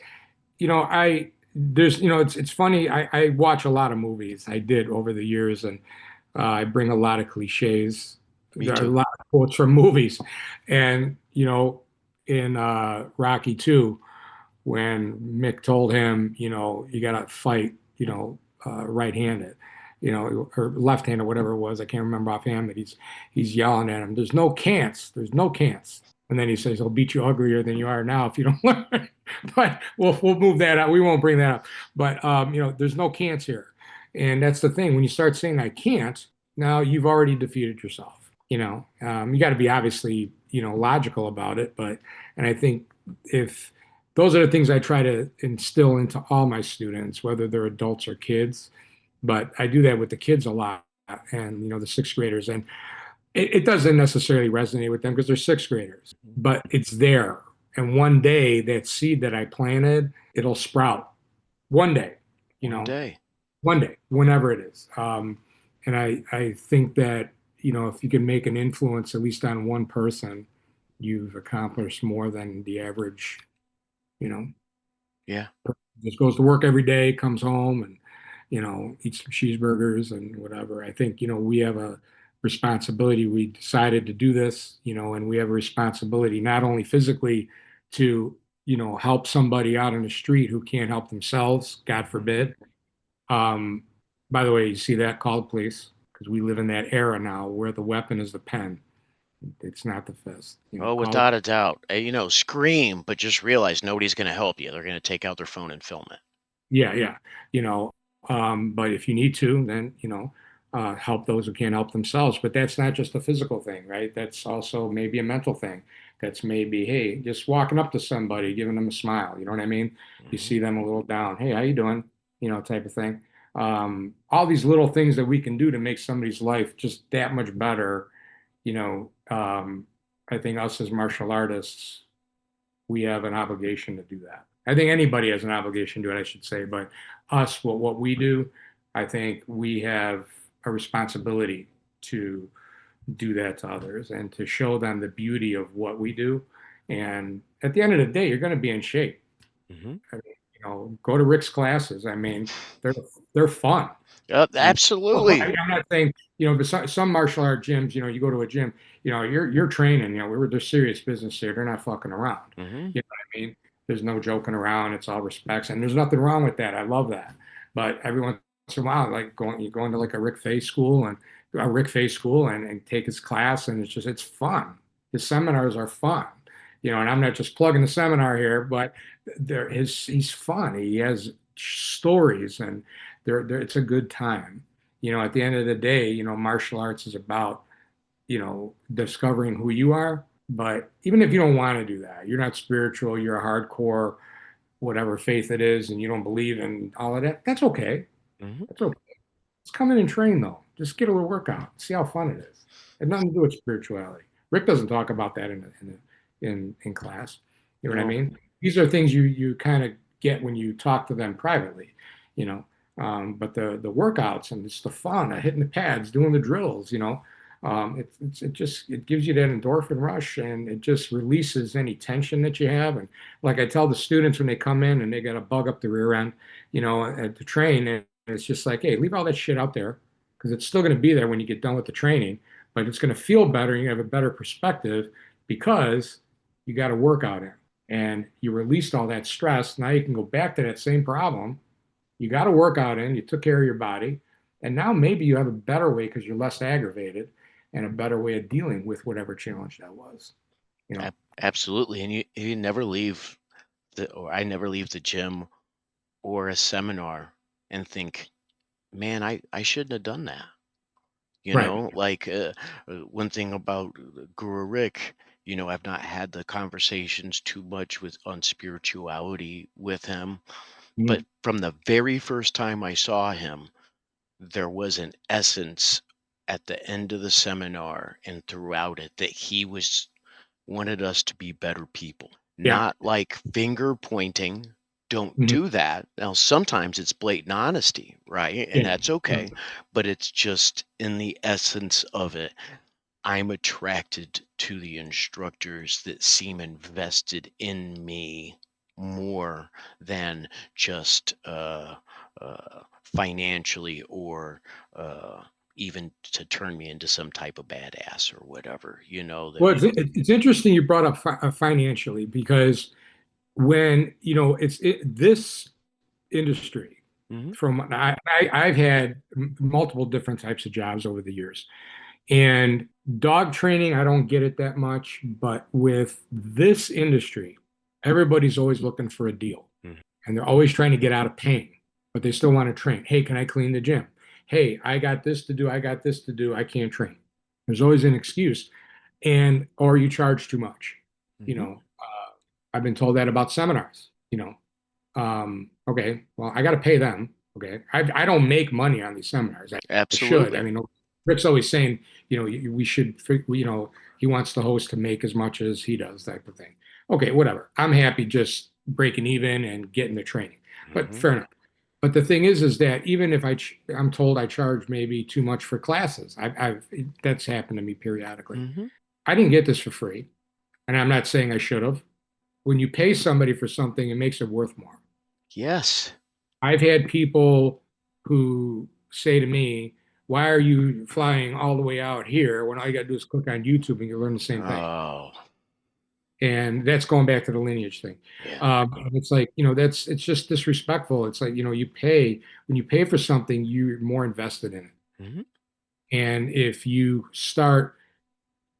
I there's, it's funny. I watch a lot of movies. I did over the years, and I bring a lot of cliches. Me There are a too. lot of quotes from movies, and in Rocky 2, when Mick told him, you got to fight, right-handed, or left-handed, whatever it was. I can't remember offhand, but he's yelling at him. There's no can'ts. There's no can'ts. And then he says, "I'll beat you uglier than you are now if you don't learn." But we'll move that out. We won't bring that up. But there's no can'ts here, and that's the thing. When you start saying "I can't," now you've already defeated yourself. You got to be obviously logical about it, but and I think if those are the things I try to instill into all my students, whether they're adults or kids. But I do that with the kids a lot, and the sixth graders, and it doesn't necessarily resonate with them because they're sixth graders, Mhm. but it's there. And one day, that seed that I planted, it'll sprout. One day, you One know, day. one day, whenever it is. And I think that if you can make an influence at least on one person, you've accomplished more than the average you know, Yeah. just goes to work every day, comes home and, eats some cheeseburgers and whatever. I think, we have a responsibility. We decided to do this, and we have a responsibility not only physically to, help somebody out in the street who can't help themselves, God Mhm. forbid. Um, by the way, you see that, call the police because we live in that era now where the weapon is the pen. It's not the fist. Oh, Call without a doubt. Scream, but just realize nobody's gonna help you. They're gonna take out their phone and film it. Yeah, yeah. You know, but if you need to, then, help those who can't help themselves. But that's not just a physical thing, right? That's also maybe a mental thing. That's maybe, hey, just walking up to somebody, giving them a smile. You know what I mean? You Mhm. see them a little down. Hey, how you doing? Type of thing. All these little things that we can do to make somebody's life just that much better. You know, um, I think us as martial artists, we have an obligation to do that. I think anybody has an obligation to do it, I should say, but us, what we do, I think we have a responsibility to do that to others and to show them the beauty of what we do. And at the end of the day, you're going to be in shape. Mhm. I mean, go to Rick's classes. I mean, they're they're fun. Yep, I mean, absolutely. I'm not saying, but some martial art gyms, you go to a gym, you're training, they're serious business here. They're not fucking around. Mhm. You know what I mean? There's no joking around. It's all respects, and there's nothing wrong with that. I love that. But every once in a while, like you go into like a Rick Faye school and take his class, and it's fun. His seminars are fun. And I'm not just plugging the seminar here, but he's fun. He has stories and it's a good time. At the end of the day, martial arts is about, discovering who you are. But even if you don't want to do that, you're not spiritual, you're a hardcore, whatever faith it is, and you don't believe in all of that, that's okay. Mhm. That's okay. Just come in and train though. Just get a little workout. See how fun it is. It has nothing to do with spirituality. Rick doesn't talk about that in class. You know what I No. mean? These are things you kind of get when you talk to them privately, you know. But the workouts and it's the fun, hitting the pads, doing the drills, it gives you that endorphin rush and it just releases any tension that you have. And like I tell the students when they come in and they got a bug up the rear end, to train, and it's just like, hey, leave all that shit out there because it's still going to be there when you get done with the training, but it's going to feel better. And you have a better perspective because you got a workout in and you released all that stress. Now you can go back to that same problem. You got a workout in, you took care of your body, And now maybe you have a better way because you're less aggravated and a better way of dealing with whatever challenge that was, you know. Absolutely. And you never leave or I never leave the gym or a seminar and think, man, I shouldn't have done that. Right. Like one thing about Guru Rick, I've not had the conversations too much on spirituality with him, but Mhm. from the very first time I saw him, there was an essence at the end of the seminar and throughout it that he wanted us to be better people, Yeah. not like finger pointing. Don't Mhm. do that. Now, sometimes it's blatant honesty, right? And Yeah. that's okay. But it's just in the essence of it. I'm attracted to the instructors that seem invested in me more than just financially or uh, even to turn me into some type of badass or whatever. Well, it's interesting you brought up financially because when, this industry Hmm. I've had multiple different types of jobs over the years. And dog training, I don't get it that much, but with this industry, everybody's always looking for a deal. Hmm. And they're always trying to get out of paying, but they still want to train. Hey, can I clean the gym? Hey, I got this to do. I got this to do. I can't train. There's always an excuse. And, or you charge too much. You Hmm. know, I've been told that about seminars, okay, well, I got to pay them. Okay. I don't make money on these seminars. I should. I Absolutely. mean, Rick's always saying, we should, he wants the host to make as much as he does, type of thing. Okay, whatever. I'm happy just breaking even and getting the training, but Hmm. fair enough. But the thing is that even if I'm told I charge maybe too much for classes, that's happened to me periodically. Hmm. I didn't get this for free, and I'm not saying I should have. When you pay somebody for something, it makes it worth more. Yes. I've had people who say to me, "Why are you flying all the way out here when all you got to do is click on YouTube and you learn the same thing?" Oh, And that's going back to the lineage thing. yeah. And it's like, it's just disrespectful. It's like, when you pay for something, you're more invested in it. Hmm. And if you start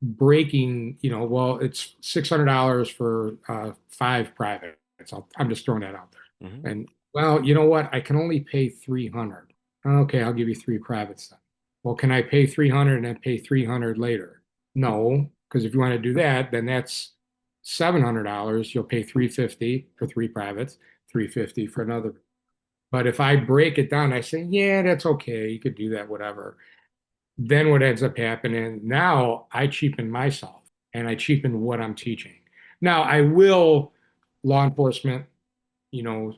breaking, well, it's $600 for five privates. I'm just throwing that out Hmm. there. And well, you know what? I can only pay 300. Okay, I'll give you three privates then. Well, can I pay 300 and then pay 300 later? No, because if you want to do that, then that's $700. You'll pay 350 for three privates, 350 for another. But if I break it down, I say, yeah, that's okay. You could do that, whatever. Then what ends up happening, now I cheapen myself and I cheapen what I'm teaching. Now I will, law enforcement, you know,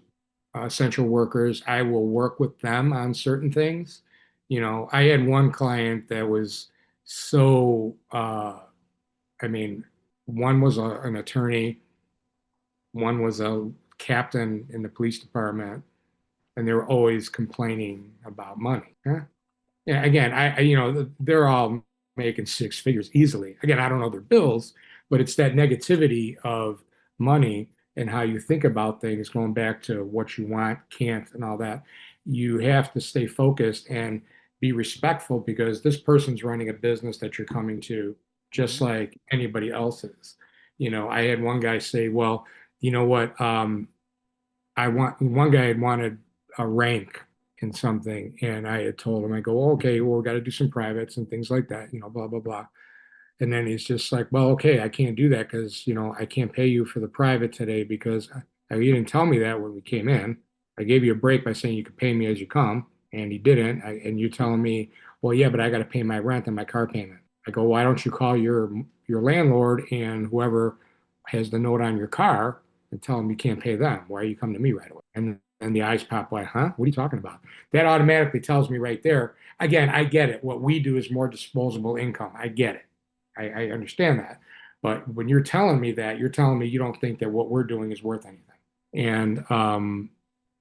essential workers, I will work with them on certain things. I had one client that was so, I mean, one was an attorney, one was a captain in the police department, and they were always complaining about money. Huh? Yeah, again, they're all making six figures easily. Again, I don't know their bills, but it's that negativity of money and how you think about things, going back to what you want, can't, and all that. You have to stay focused and be respectful because this person's running a business that you're coming to just Hmm. like anybody else is. I had one guy say, well, you know what? One guy had wanted a rank in something, and I had told him, I go, okay, well, we got to do some privates and things like that, blah blah blah. And then he's just like, well, okay, I can't do that because I can't pay you for the private today because you didn't tell me that when we came in. I gave you a break by saying you could pay me as you come, and he didn't. And you're telling me, well, yeah, but I got to pay my rent and my car payment. I go, why don't you call your landlord and whoever has the note on your car and tell them you can't pay them? Why are you coming to me right away? And the eyes pop wide, huh? What are you talking about? That automatically tells me right there. Again, I get it. What we do is more disposable income. I get it. I understand that. But when you're telling me that, you're telling me you don't think that what we're doing is worth anything. And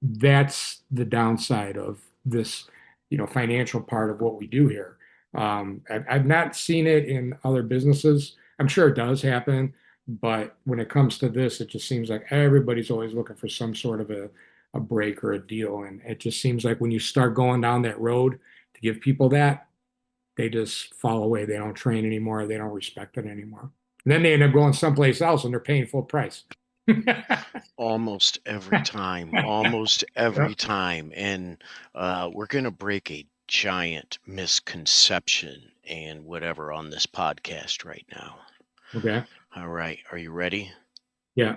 that's the downside of this, financial part of what we do here. I've not seen it in other businesses. I'm sure it does happen, but when it comes to this, it just seems like everybody's always looking for some sort of a break or a deal. And it just seems like when you start going down that road, to give people that, they just fall away. They don't train anymore. They don't respect it anymore. And then they end up going someplace else and they're paying full price. Almost every time, almost Yeah. every time. And we're going to break a giant misconception and whatever on this podcast right now. Okay. All right. Are you ready? Yeah.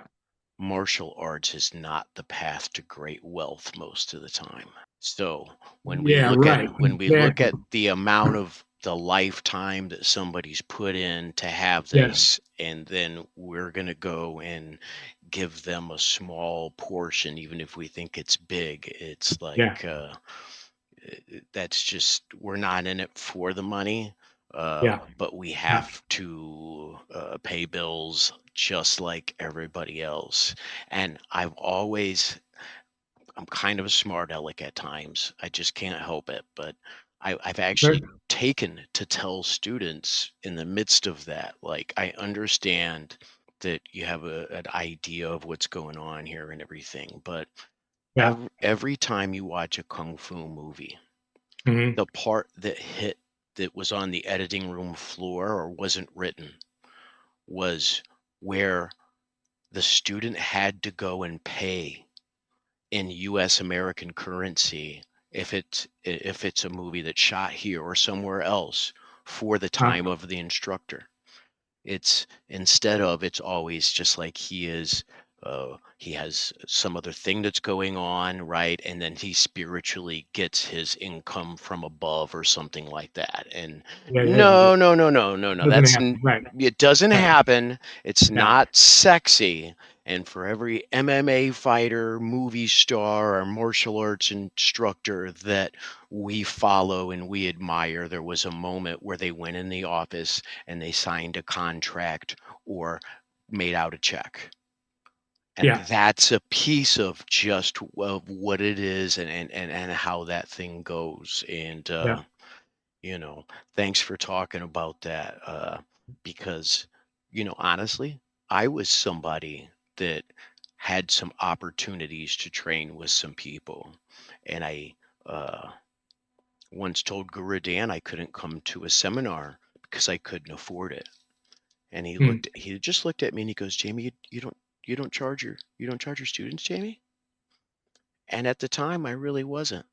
Martial arts is not the path to great wealth most of the time. So when we Yeah. look at Right. when we look at Exactly. the amount of the lifetime that somebody's put in to have Yeah. this, and then we're going to go and give them a small portion, even if we think it's big, it's Yeah. like that's just, we're not in it for the money, Yeah. but we Yeah. have to pay bills just like everybody else. And I'm kind of a smart aleck at times. I just can't help it. But I've actually Okay. taken to tell students in the midst of that, like, I understand that you have an idea of what's going on here and everything, but Yeah. every time you watch a kung fu movie, Hmm. the part that was on the editing room floor or wasn't written was where the student had to go and pay in US American currency if it's a movie that's shot here or somewhere else for the time of the instructor. It's instead of, it's always just like he has some other thing that's going on, right? And then he spiritually gets his income from above or something like that. And Yeah. Yeah. Yeah. no, no, no, no, no, no. Doesn't happen. Right. It doesn't Right. happen. It's Yeah. not sexy. And for every MMA fighter, movie star, or martial arts instructor that we follow and we admire, there was a moment where they went in the office and they signed a contract or made out a check. And Yeah. that's a piece of just of what it is, and how that thing goes. And Yeah. you know, thanks for talking about that. Because, honestly, I was somebody that had some opportunities to train with some people. And I uh, once told Guru Dan I couldn't come to a seminar because I couldn't afford it. And Mm. he just looked at me and he goes, Jamie, you don't charge your students, Jamie? And at the time I really wasn't.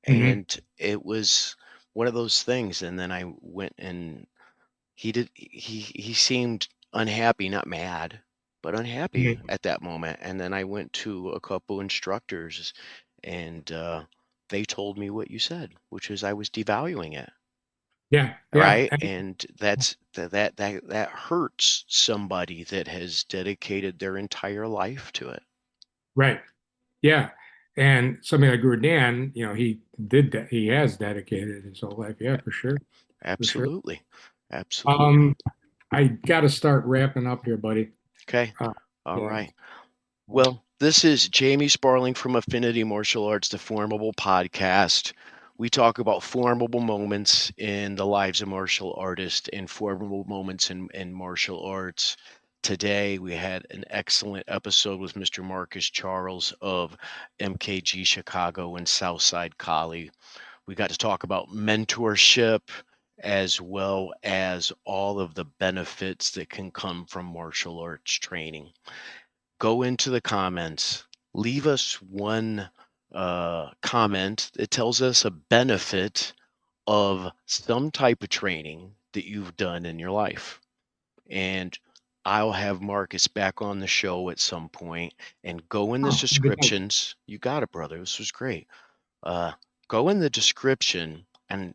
Hmm. And it was one of those things. And then I went and he seemed unhappy, not mad, but unhappy Hmm. at that moment. And then I went to a couple instructors, and they told me what you said, which is I was devaluing it, Yeah. Yeah. right? And that hurts somebody that has dedicated their entire life to it. Right. Yeah. And somebody like Gurdon, he did that. He has dedicated his whole life. Yeah, for sure. For sure. Absolutely. Absolutely. Um, I got to start wrapping up here, buddy. Okay. Uh, All yeah. right. Well, this is Jamie Sparling from Affinity Martial Arts, the FormABLE Podcast. We talk about formable moments in the lives of martial artists and formable moments in martial arts. Today, we had an excellent episode with Mr. Marcus Charles of MKG Chicago and Southside Kali. We got to talk about mentorship as well as all of the benefits that can come from martial arts training. Go into the comments, leave us one comment that tells us a benefit of some type of training that you've done in your life. And I'll have Marcus back on the show at some point, and go in the Oh, good night. descriptions. You got it, brother. This was great. Uh, Go in the description and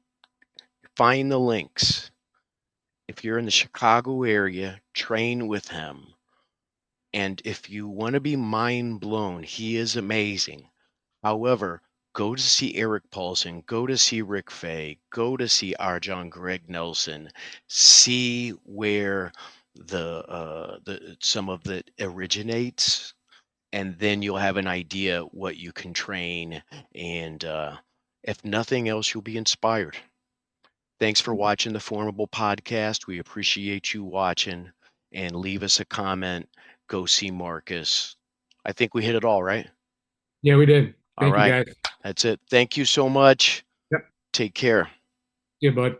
find the links. If you're in the Chicago area, train with him. And if you want to be mind blown, he is amazing. However, go to see Eric Paulson, go to see Rick Fay, go to see Arjon Greg Nelson, see where the some of it originates, and then you'll have an idea what you can train. And if nothing else, you'll be inspired. Thanks for watching the FormABLE Podcast. We appreciate you watching, and leave us a comment. Go see Marcus. I think we hit it all, right? Yeah, we did. All Thank you, right. guys. That's it. Thank you so much. Yep. Take care. Yeah, bud.